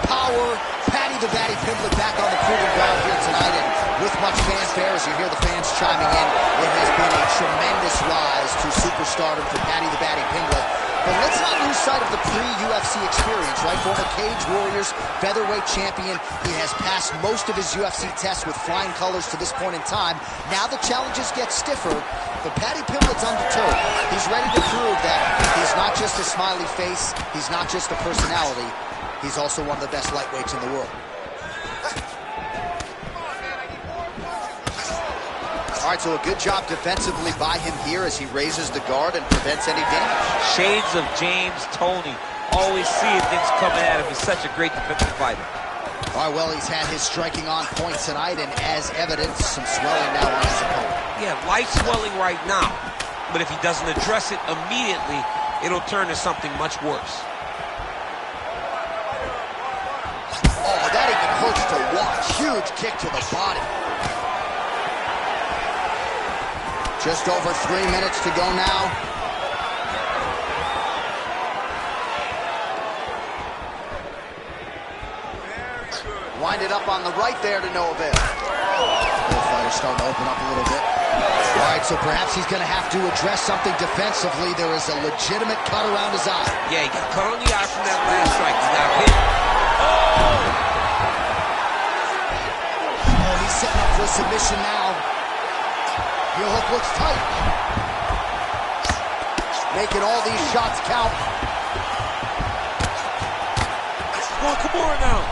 power, Paddy the Baddy Pimblett back on the proving ground here tonight, and with much fanfare as you hear the fans chiming in, it has been a tremendous rise to superstardom for Paddy the Baddy Pimblett. But let's not lose sight of the pre-UFC experience, right? Former Cage Warriors, featherweight champion. He has passed most of his UFC tests with flying colors to this point in time. Now the challenges get stiffer, but Paddy Pimblett's undeterred. He's ready to prove that he's not just a smiley face, he's not just a personality, he's also one of the best lightweights in the world. All right, so a good job defensively by him here as he raises the guard and prevents any damage. Shades of James Toney. Always seeing things coming at him. He's such a great defensive fighter. All right, well, he's had his striking on point tonight, and as evidence, some swelling now on his opponent. Yeah, light swelling right now. But if he doesn't address it immediately, it'll turn to something much worse. Oh, that even hurts to watch. Huge kick to the body. Just over 3 minutes to go now. Wind it up on the right there to no avail. Both fighters starting to open up a little bit. All right, so perhaps he's going to have to address something defensively. There is a legitimate cut around his eye. Yeah, he got cut on the eye from that last strike. He got hit. Oh, he's setting up for a submission now. Heel hook looks tight. Making all these shots count. Come on, Kimura now.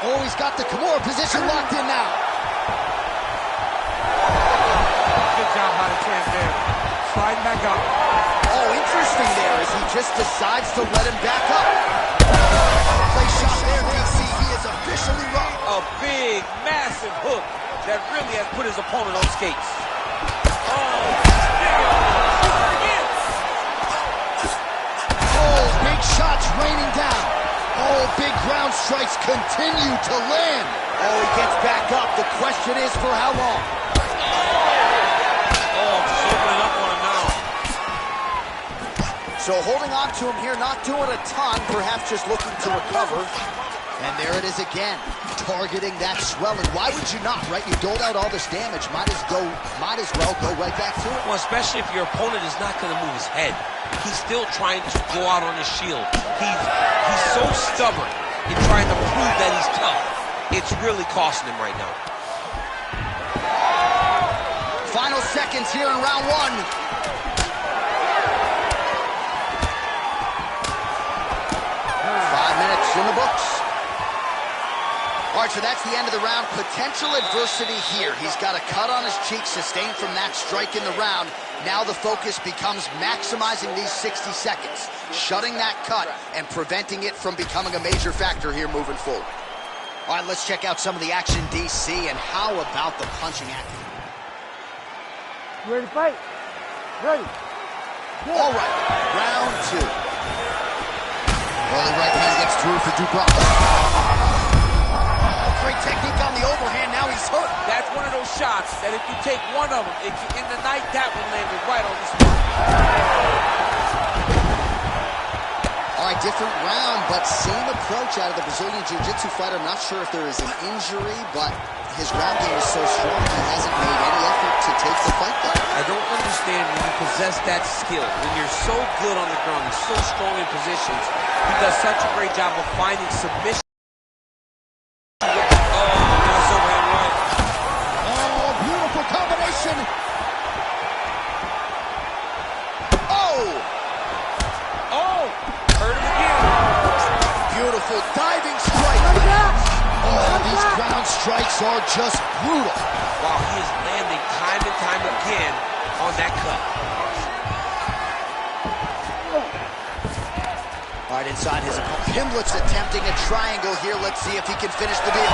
Oh, he's got the Kimura position locked in now. Good job by the champ there. Sliding back up. Oh, interesting there as he just decides to let him back up. Play shot there, DC. He is officially rocked. A big, massive hook that really has put his opponent on skates. Oh, big shots raining down. Oh, big ground strikes continue to land. Oh, he gets back up. The question is for how long? Oh, just opening up on him now. So holding on to him here, not doing a ton, perhaps just looking to recover. And there it is again, targeting that swelling. Why would you not, right? You doled out all this damage, might as well go right back to it. Well, especially if your opponent is not going to move his head. He's still trying to go out on his shield. He's so stubborn in trying to prove that he's tough. It's really costing him right now. Final seconds here in round one. 5 minutes in the books. All right, so that's the end of the round. Potential adversity here. He's got a cut on his cheek sustained from that strike in the round. Now the focus becomes maximizing these 60 seconds, shutting that cut and preventing it from becoming a major factor here moving forward. All right, let's check out some of the action, DC, and how about the punching action? You ready to fight? Ready. Good. All right, round two. Early right hand gets through for Dubois. Great technique on the overhand, now he's hurt. That's one of those shots that if you take one of them, in the night, that one landed right on the spot. All right, different round, but same approach out of the Brazilian Jiu-Jitsu fighter. I'm not sure if there is an injury, but his ground game is so strong, he hasn't made any effort to take the fight back. I don't understand when you possess that skill, when you're so good on the ground, you're so strong in positions, he does such a great job of finding submission. Diving strike. Oh, these ground strikes are just brutal. Wow, he is landing time and time again on that cut. All right, inside his opponent. Pimlet's attempting a triangle here. Let's see if he can finish the deal.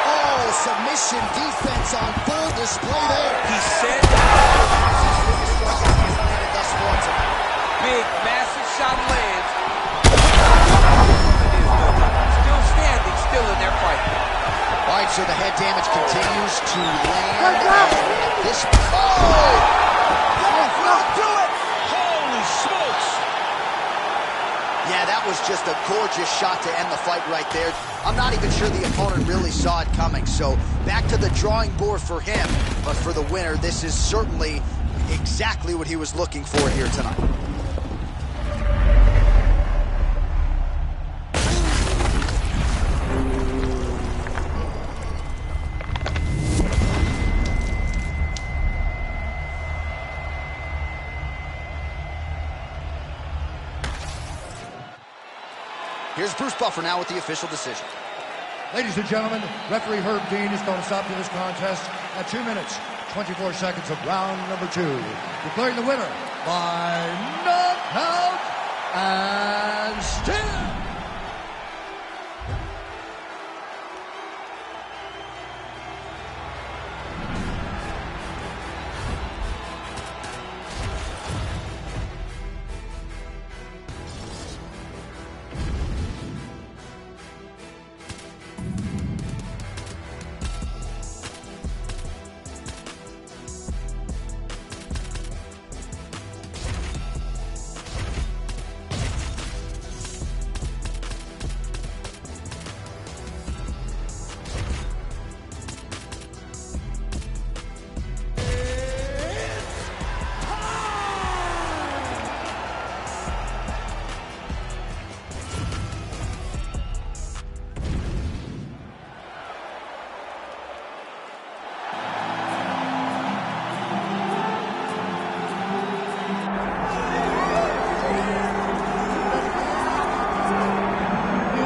Oh, submission defense on full display there. He said big, massive shot lands. Still in their fight. All right, so the head damage continues to land. At this point, do it! Holy smokes! Yeah, that was just a gorgeous shot to end the fight right there. I'm not even sure the opponent really saw it coming. So back to the drawing board for him. But for the winner, this is certainly exactly what he was looking for here tonight. Here's Bruce Buffer now with the official decision. Ladies and gentlemen, referee Herb Dean is going to stop to this contest at 2 minutes, 24 seconds of round number 2. Declaring the winner by knockout and still.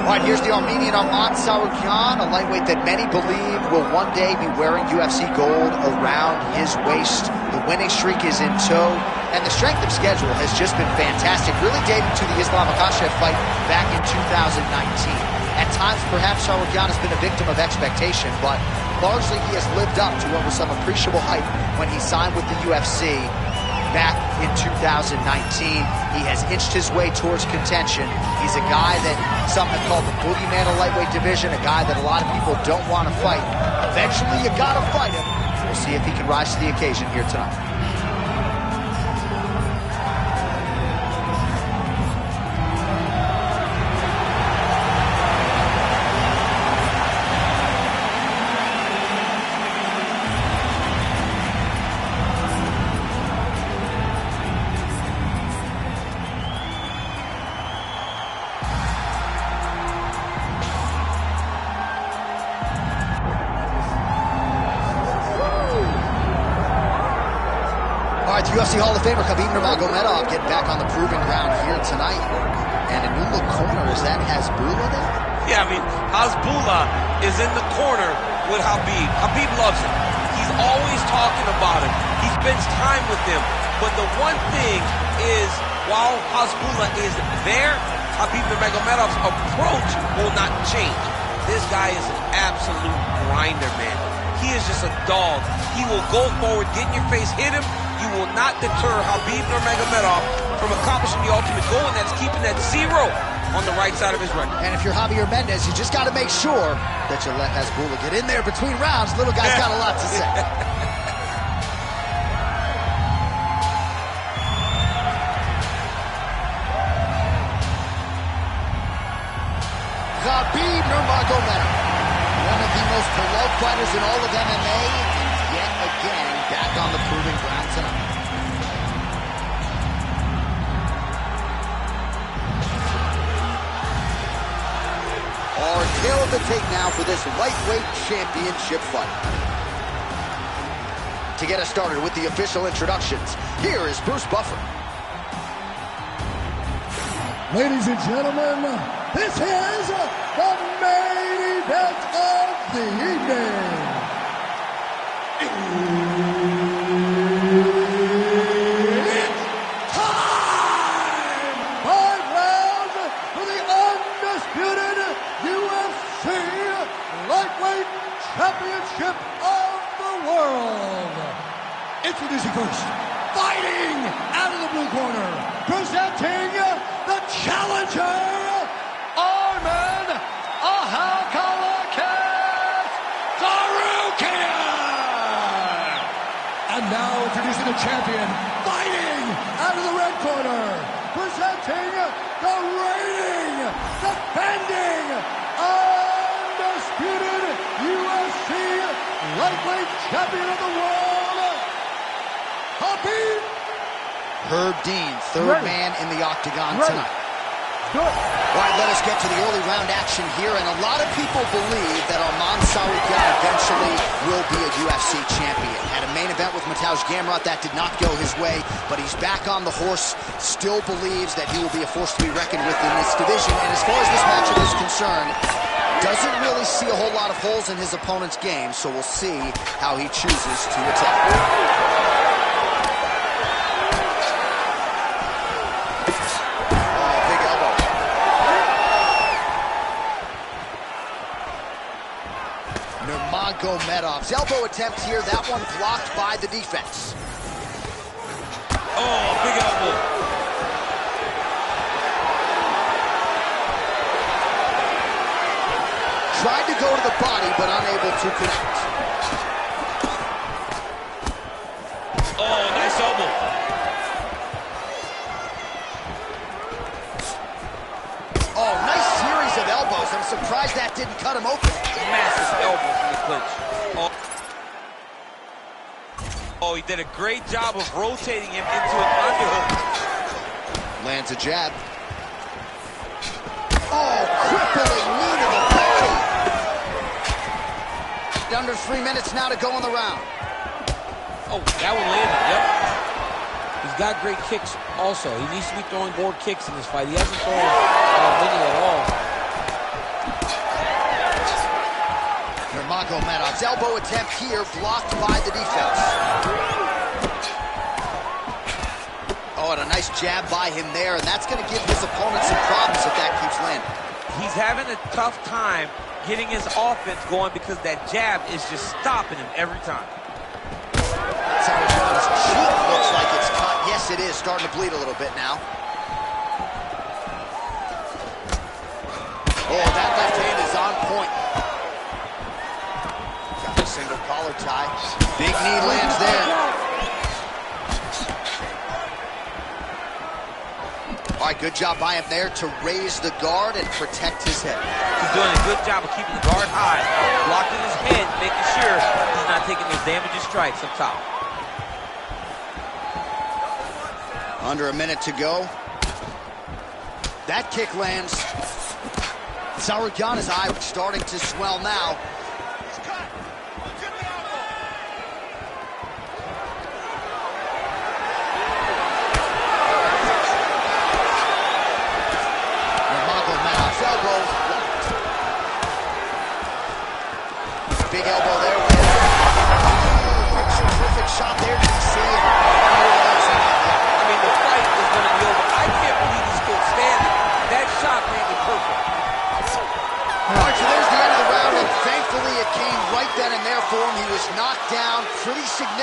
All right, here's the Armenian Arman Tsarukyan, a lightweight that many believe will one day be wearing UFC gold around his waist. The winning streak is in tow, and the strength of schedule has just been fantastic, really dating to the Islam Makhachev fight back in 2019. At times, perhaps Tsarukyan has been a victim of expectation, but largely he has lived up to what was some appreciable hype when he signed with the UFC back in 2019. He has inched his way towards contention. He's a guy that some have called the boogeyman of lightweight division, a guy that a lot of people don't want to fight. Eventually, you gotta fight him. We'll see if he can rise to the occasion here tonight. right, the UFC Hall of Famer Khabib Nurmagomedov getting back on the proving ground here tonight. And a new look corner, is that Hasbulla there? Yeah, I mean, Hasbulla is in the corner with Khabib. Khabib loves him. He's always talking about him. He spends time with him. But the one thing is, while Hasbulla is there, Khabib Nurmagomedov's approach will not change. This guy is an absolute grinder, man. He is just a dog. He will go forward, get in your face, hit him. You will not deter Khabib Nurmagomedov from accomplishing the ultimate goal, and that's keeping that 0 on the right side of his record. And if you're Javier Mendez, you just got to make sure that you let Hasbulla get in there between rounds. Little guy's got a lot to say. Khabib Nurmagomedov, one of the most beloved fighters in all of MMA, and yet again back on the proving ground tonight. Our tale of the tape now for this lightweight championship fight. To get us started with the official introductions, here is Bruce Buffer. Ladies and gentlemen, this is the main event of the evening. It's time! 5 rounds for the undisputed UFC Lightweight Championship of the world. Introducing first, fighting out of the blue corner, presenting the challenger, Arman Ahalkalakas Tsarukyan. And now introducing the champion, fighting out of the red corner, presenting the reigning, defending, undisputed UFC lightweight champion of the world, Khabib. Herb Dean, third man in the octagon tonight. All right, let us get to the early round action here, and a lot of people believe that Arman Tsarukyan eventually will be a UFC champion. Had a main event with Mateusz Gamrot, that did not go his way, but he's back on the horse, still believes that he will be a force to be reckoned with in this division, and as far as this matchup is concerned, doesn't really see a whole lot of holes in his opponent's game, so we'll see how he chooses to attack. Nurmagomedov's elbow attempt here, that one blocked by the defense. Oh, big elbow. Tried to go to the body, but unable to connect. Oh, nice elbow. Oh, nice series of elbows. I'm surprised that didn't cut him open. Massive elbows in the clinch. Oh, he did a great job of rotating him into an underhook. Lands a jab. Oh, crippling knee to the body. Under 3 minutes now to go in the round. Oh, that one landed, yep. He's got great kicks also. He needs to be throwing more kicks in this fight. He hasn't thrown many at all. Nurmagomedov's elbow attempt here blocked by the defense. Oh, and a nice jab by him there, and that's going to give his opponent some problems if that keeps landing. He's having a tough time getting his offense going because that jab is just stopping him every time. Tsarukyan's cheek looks like it's cut. Yes, it is. Starting to bleed a little bit now. Oh, that left hand is on point. Got a single collar tie. Big knee lands there. All right, good job by him there to raise the guard and protect his head. He's doing a good job of keeping the guard high, blocking his head, making sure he's not taking those damaging strikes up top. Under a minute to go. That kick lands. Tsarukyan's eye starting to swell now.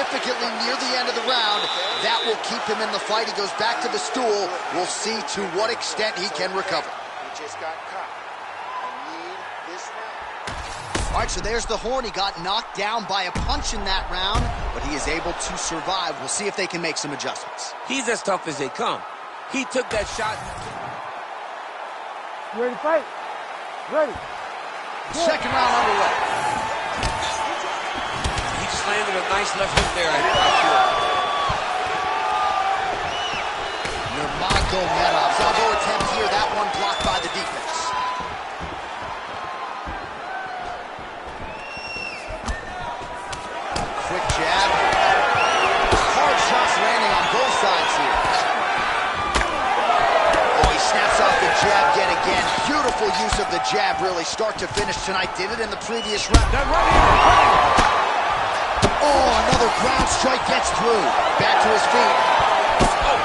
significantly near the end of the round. That will keep him in the fight. He goes back to the stool. We'll see to what extent he can recover. He just got caught. I need this round. All right, so there's the horn. He got knocked down by a punch in that round, but he is able to survive. We'll see if they can make some adjustments. He's as tough as they come. He took that shot. You ready to fight? Ready. Second round underway. He just landed a nice left hook there, I feel. Nurmagomedov's elbow attempt here. That one blocked by the defense. Quick jab. Hard shots landing on both sides here. Oh, he snaps off the jab yet again. Beautiful use of the jab, really, start to finish tonight. Did it in the previous round. Oh, another ground strike gets through. Back to his feet. Oh,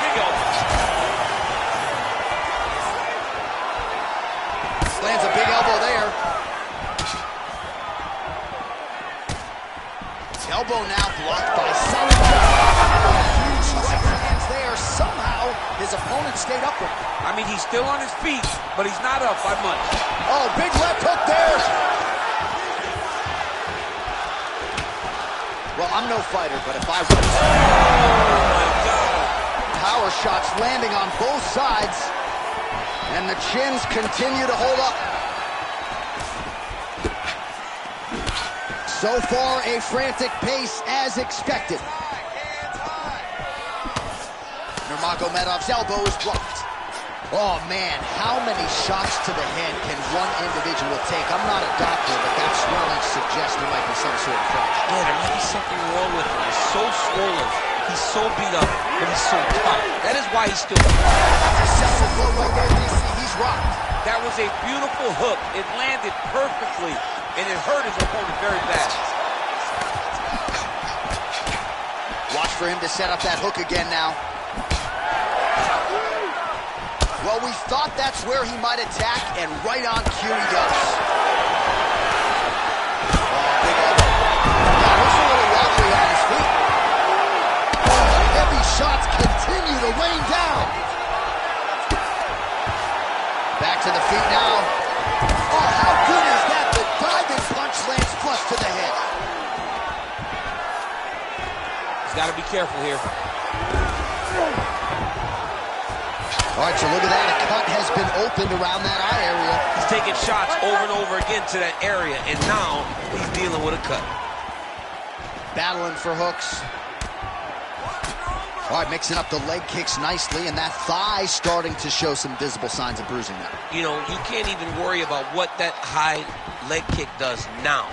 big elbow. Lands a big elbow there. Elbow now blocked by solid huge right hands there. Somehow his opponent stayed upright. I mean, he's still on his feet, but he's not up by much. Oh, big left hook there. Well, I'm no fighter, but if I was... Oh, my God. Power shots landing on both sides, and the chins continue to hold up. So far, a frantic pace as expected. Nurmagomedov's elbow is blocked. Oh, man, how many shots to the head can one individual take? I'm not a doctor, but that swelling suggests there might be some sort of fracture. Yeah, there might be something wrong with him. He's so swollen. He's so beat up, but he's so tough. That is why he's still... That's a separate blow right there, DC. He's rocked. That was a beautiful hook. It landed perfectly, and it hurt his opponent very bad. Watch for him to set up that hook again now. Well, we thought that's where he might attack, and right on cue he does. Oh, big elbow. Now, looks a little wobbly on his feet. Oh, heavy shots continue to rain down. Back to the feet now. Oh, how good is that? The diving punch lands flush to the head. He's got to be careful here. All right, so look at that. A cut has been opened around that eye area. He's taking shots over and over again to that area, and now he's dealing with a cut. Battling for hooks. All right, mixing up the leg kicks nicely, and that thigh starting to show some visible signs of bruising now. You know, you can't even worry about what that high leg kick does now.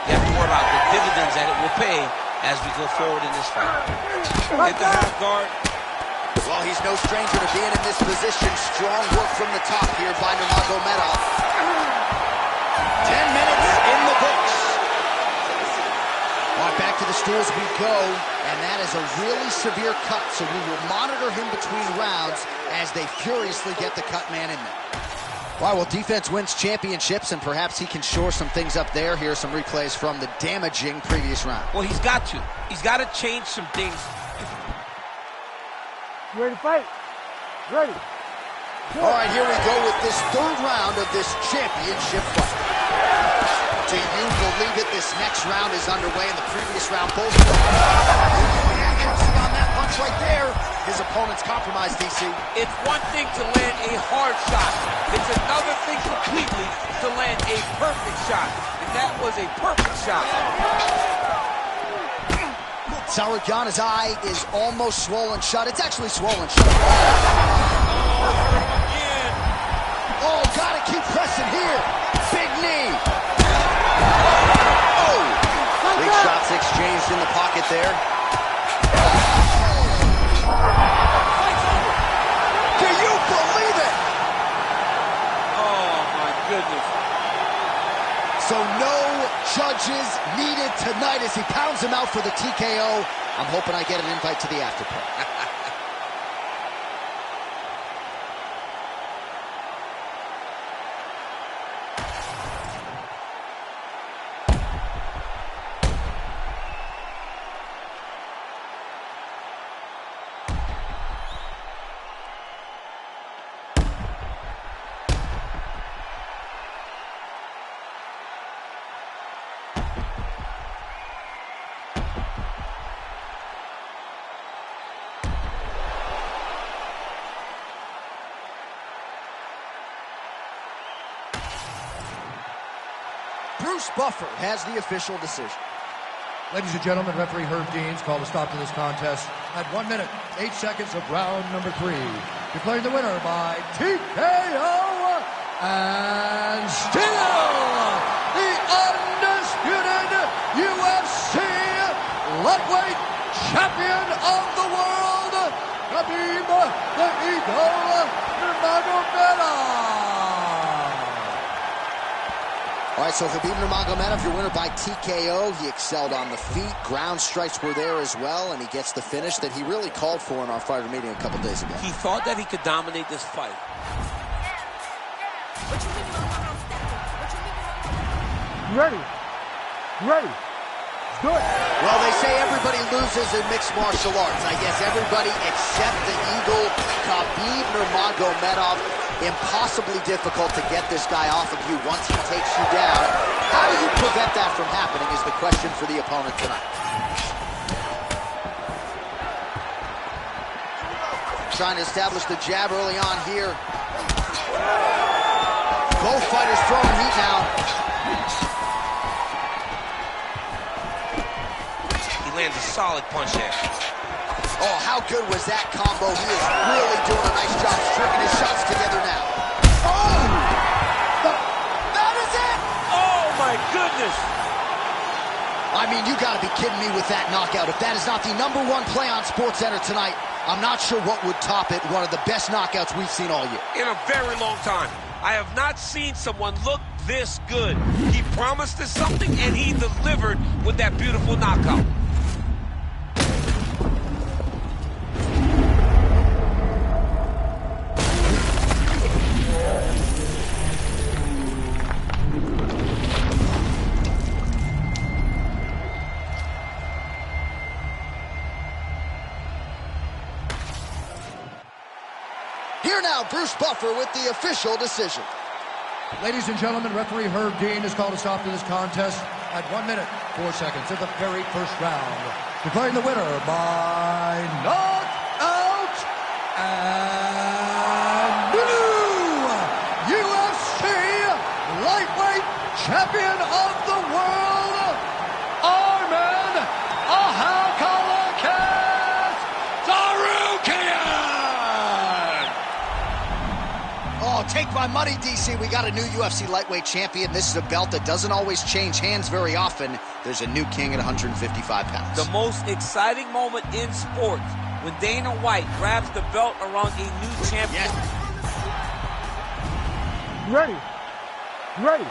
You have to worry about the dividends that it will pay as we go forward in this fight. Hit the half guard. Well, he's no stranger to being in this position. Strong work from the top here by Nurmagomedov. 10 minutes in the books. All right, back to the stools we go, and that is a really severe cut, so we will monitor him between rounds as they furiously get the cut man in there. All right, well, defense wins championships, and perhaps he can shore some things up there. Here are some replays from the damaging previous round. Well, he's got to. He's got to change some things. You ready to fight? Ready. All right, here we go with this third round of this championship fight. Do you believe it? This next round is underway. In the previous round, both accuracy on that punch right there. His opponent's compromised, DC. It's one thing to land a hard shot. It's another thing completely to land a perfect shot. And that was a perfect shot. Sarukyan's eye is almost swollen shut. It's actually swollen shut. Oh, gotta keep pressing here. Big knee. Oh, big shots exchanged in the pocket there. Do you believe it? Oh, my goodness. So no judges needed tonight as he pounds him out for the TKO. I'm hoping I get an invite to the after party. Bruce Buffer has the official decision. Ladies and gentlemen, referee Herb Dean's called a stop to this contest at 1 minute, 8 seconds of round number 3. Declaring the winner by TKO and still the undisputed UFC lightweight champion of the world, Khabib the Eagle Nurmagomedov. All right, so Khabib Nurmagomedov, your winner by TKO. He excelled on the feet. Ground strikes were there as well, and he gets the finish that he really called for in our fighter meeting a couple days ago. He thought that he could dominate this fight. Ready. Ready. Good. Well, they say everybody loses in mixed martial arts. I guess everybody except the Eagle, Khabib Nurmagomedov. Impossibly difficult to get this guy off of you once he takes you down. How do you prevent that from happening is the question for the opponent tonight. Trying to establish the jab early on here. Both fighters throwing heat now. He lands a solid punch there. Oh, how good was that combo? He is really doing a nice job stringing his shots together now. Oh! That is it! Oh, my goodness! I mean, you gotta be kidding me with that knockout. If that is not the #1 play on SportsCenter tonight, I'm not sure what would top it. One of the best knockouts we've seen all year. In a very long time. I have not seen someone look this good. He promised us something, and he delivered with that beautiful knockout. Here now, Bruce Buffer with the official decision. Ladies and gentlemen, referee Herb Dean has called a stop to this contest at 1 minute, 4 seconds of the very first round. Declaring the winner by knockout and new UFC lightweight champion of the world, Arman Ahakalakas Tsarukyan! Oh, take my money, DC. We got a new UFC lightweight champion. This is a belt that doesn't always change hands very often. There's a new king at 155 pounds. The most exciting moment in sports when Dana White grabs the belt around a new champion. Yes. Ready. Ready.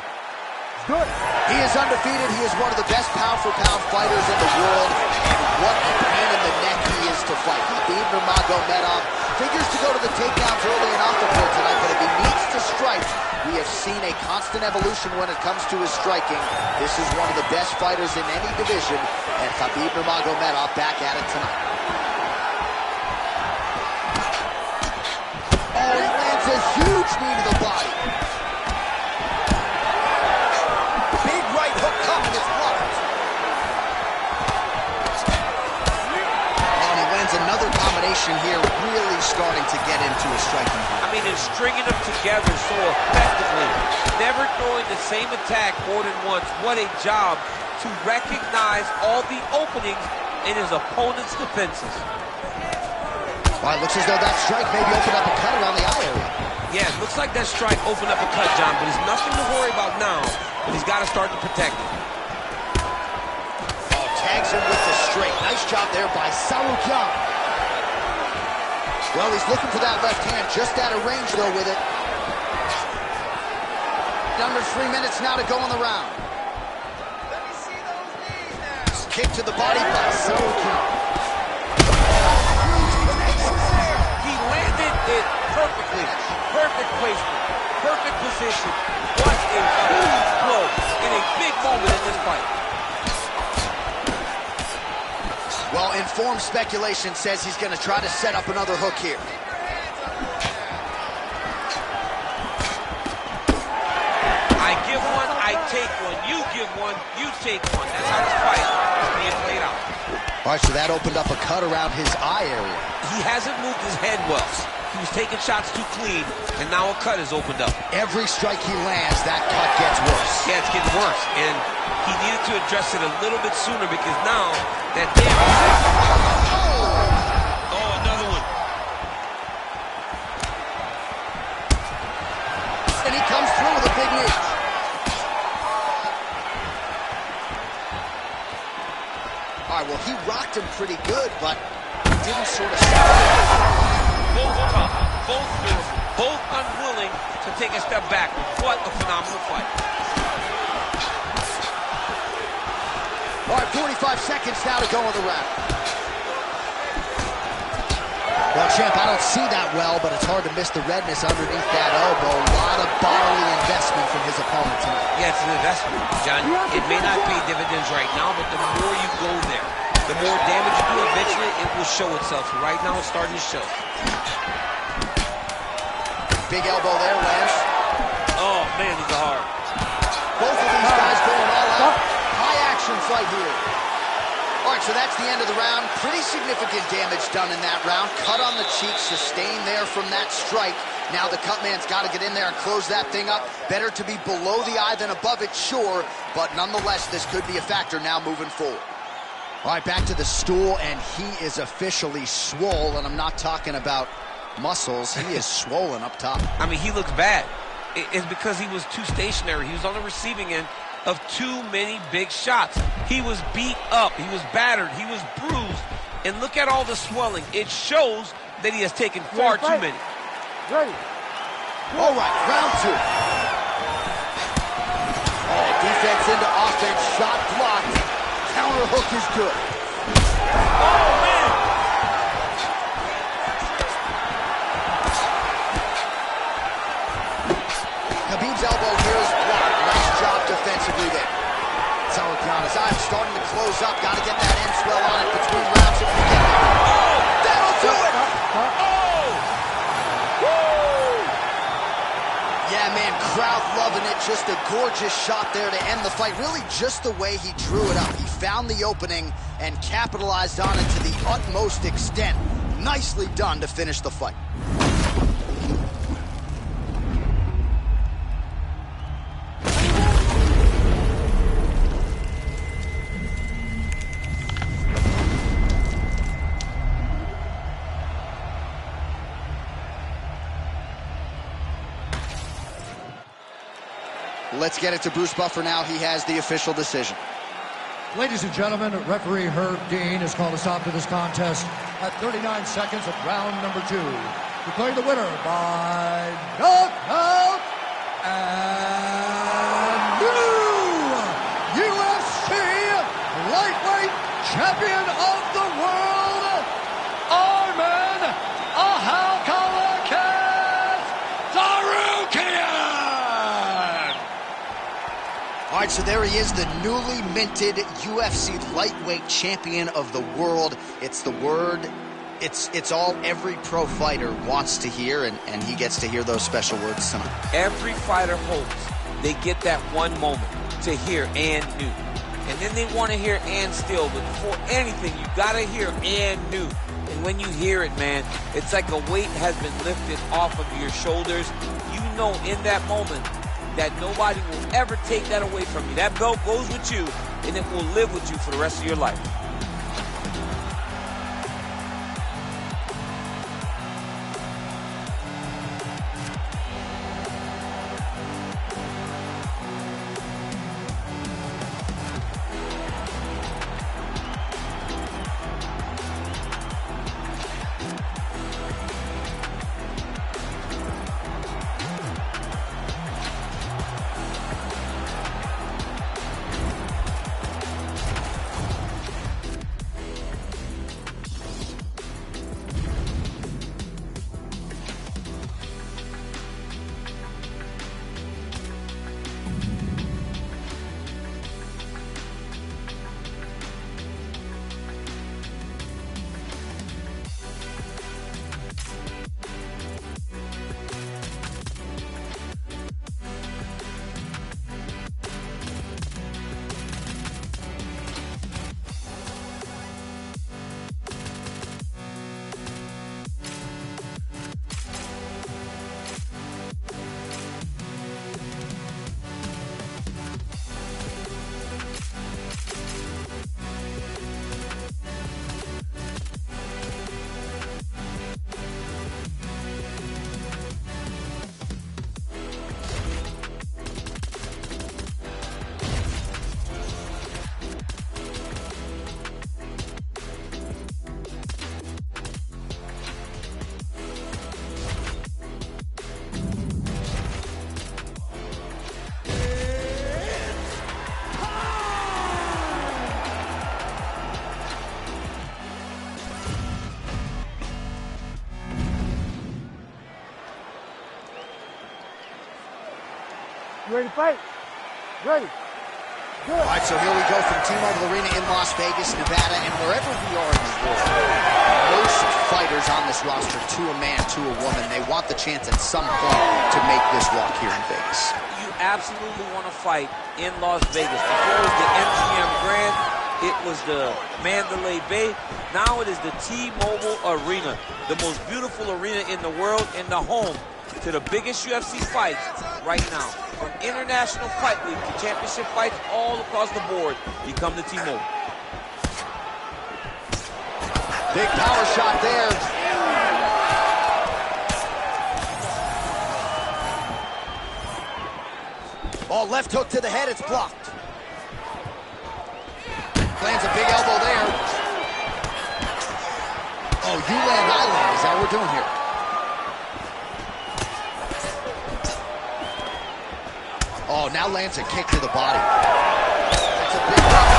Good. He is undefeated. He is one of the best pound-for-pound fighters in the world. And what a pain in the neck he is to fight. Khabib Nurmagomedov figures to go to the takedowns early and often for tonight, but if he needs to strike, we have seen a constant evolution when it comes to his striking. This is one of the best fighters in any division, and Khabib Nurmagomedov back at it tonight. Oh, he lands a huge knee to the body. Big right hook coming, it's blocked. And he lands another combination here, really starting to get into his striking. I mean, and stringing them together so effectively. Never throwing the same attack more than once. What a job to recognize all the openings in his opponent's defenses. Well, it looks as though that strike maybe opened up a cut around the eye area. Yeah, it looks like that strike opened up a cut, John, but there's nothing to worry about now. But he's got to start to protect it. Oh, tags him with the straight. Nice job there by Tsarukyan. Well, he's looking for that left hand, just out of range, though, with it. Under 3 minutes now to go in the round. Let me see those knees now. Kick to the body by Tsarukyan. He landed it perfectly. Perfect placement. Perfect position. What a huge blow in a big moment in this fight. Well, informed speculation says he's going to try to set up another hook here. I give one, I take one. You give one, you take one. That's how this fight is being played out. All right, so that opened up a cut around his eye area. He hasn't moved his head well. He was taking shots too clean, and now a cut has opened up. Every strike he lands, that cut gets worse. Yeah, it's getting worse, and he needed to address it a little bit sooner because now that damage. Oh, another one. And he comes through with a big knee. All right, well, he rocked him pretty good, but didn't sort of stop. Both tough, both fierce, both unwilling to take a step back. What a phenomenal fight. All right, 45 seconds now to go in the round. Well, champ, I don't see that well, but it's hard to miss the redness underneath that elbow. A lot of bodily investment from his opponent tonight. Yeah, it's an investment, John. It may not pay dividends right now, but the more you go there, the more damage you do, eventually it will show itself. Right now, it's starting to show. Big elbow there, Lance. Oh, man, these are hard. Both of these guys going all out. High action fight here. All right, so that's the end of the round. Pretty significant damage done in that round. Cut on the cheek, sustained there from that strike. Now the cut man's got to get in there and close that thing up. Better to be below the eye than above it, sure. But nonetheless, this could be a factor now moving forward. All right, back to the stool, and he is officially swole, and I'm not talking about muscles. He is swollen up top. I mean, he looks bad. It's because he was too stationary. He was on the receiving end of too many big shots. He was beat up. He was battered. He was bruised. And look at all the swelling. It shows that he has taken far too many. Ready. All right, round two. Oh, defense into offense. Shot blocked. Counter hook is good. Oh, man. Khabib's elbow here is blocked. Nice job defensively there. That's how it counts. I'm starting to close up. Got to get that end swell on it between rounds if we get there. Oh, that'll do it. Oh! Woo! Yeah, man, crowd loving it. Just a gorgeous shot there to end the fight. Really just the way he drew it up. He found the opening and capitalized on it to the utmost extent. Nicely done to finish the fight. Let's get it to Bruce Buffer now. He has the official decision. Ladies and gentlemen, referee Herb Dean has called a stop to this contest at 39 seconds of round number 2. Declaring the winner by knockout and new UFC lightweight champion of the world, Arman Ahalkalakas Sarukian! All right, so there he is, the newly minted UFC lightweight champion of the world. It's the word, it's all every pro fighter wants to hear, and he gets to hear those special words tonight. Every fighter hopes they get that one moment to hear and new. And then they want to hear and still, but before anything, you got to hear and new. And when you hear it, man, it's like a weight has been lifted off of your shoulders. You know in that moment that nobody will ever take that away from you. That belt goes with you, and it will live with you for the rest of your life. You ready to fight? Ready. Good. All right, so here we go from T-Mobile Arena in Las Vegas, Nevada, and wherever we are in the world, most fighters on this roster, to a man, to a woman, they want the chance at some point to make this walk here in Vegas. You absolutely want to fight in Las Vegas. Before it was the MGM Grand, it was the Mandalay Bay. Now it is the T-Mobile Arena, the most beautiful arena in the world and the home to the biggest UFC fights right now. From International Fight League to championship fights all across the board, you come to T-Mobile. Big power shot there. Ball left hook to the head, it's blocked. Lands a big elbow there. Oh, you land, I land. Is that what we're doing here? Oh, now lands a kick to the body. That's a big one.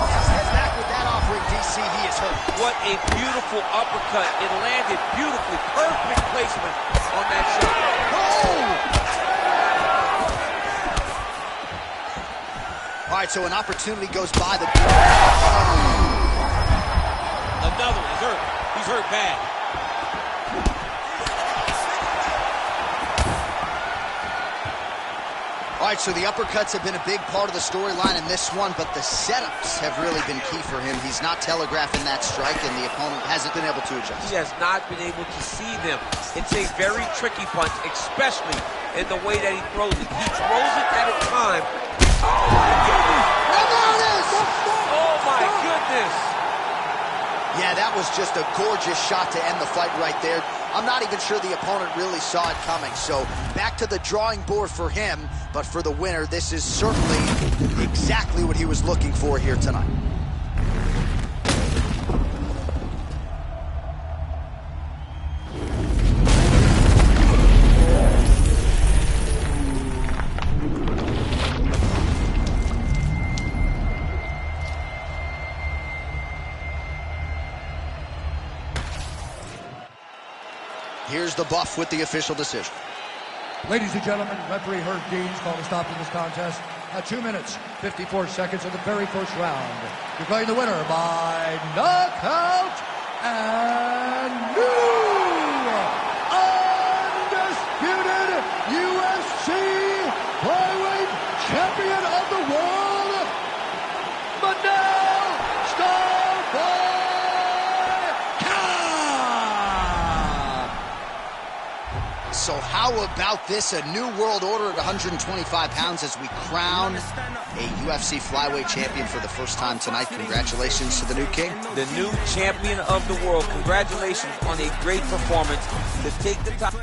Oh, head back with that offering, DC. He is hurt. What a beautiful uppercut. It landed beautifully. Perfect placement on that shot. Oh! All right, so an opportunity goes by the... Another one. He's hurt. He's hurt bad. All right, so the uppercuts have been a big part of the storyline in this one, but the setups have really been key for him. He's not telegraphing that strike, and the opponent hasn't been able to adjust. He has not been able to see them. It's a very tricky punch, especially in the way that he throws it. He throws it at a time. Oh, my goodness. Oh, my goodness. Yeah, that was just a gorgeous shot to end the fight right there. I'm not even sure the opponent really saw it coming. So back to the drawing board for him, but for the winner, this is certainly exactly what he was looking for here tonight. Here's the buff with the official decision. Ladies and gentlemen, referee Herb Dean's called a stop to this contest at 2 minutes, 54 seconds of the very first round. Declaring the winner by knockout and new undisputed UFC flyweight champion of the world, Manel Starboy. So how about this? A new world order at 125 pounds as we crown a UFC flyweight champion for the first time tonight. Congratulations to the new king. The new champion of the world. Congratulations on a great performance to take the top.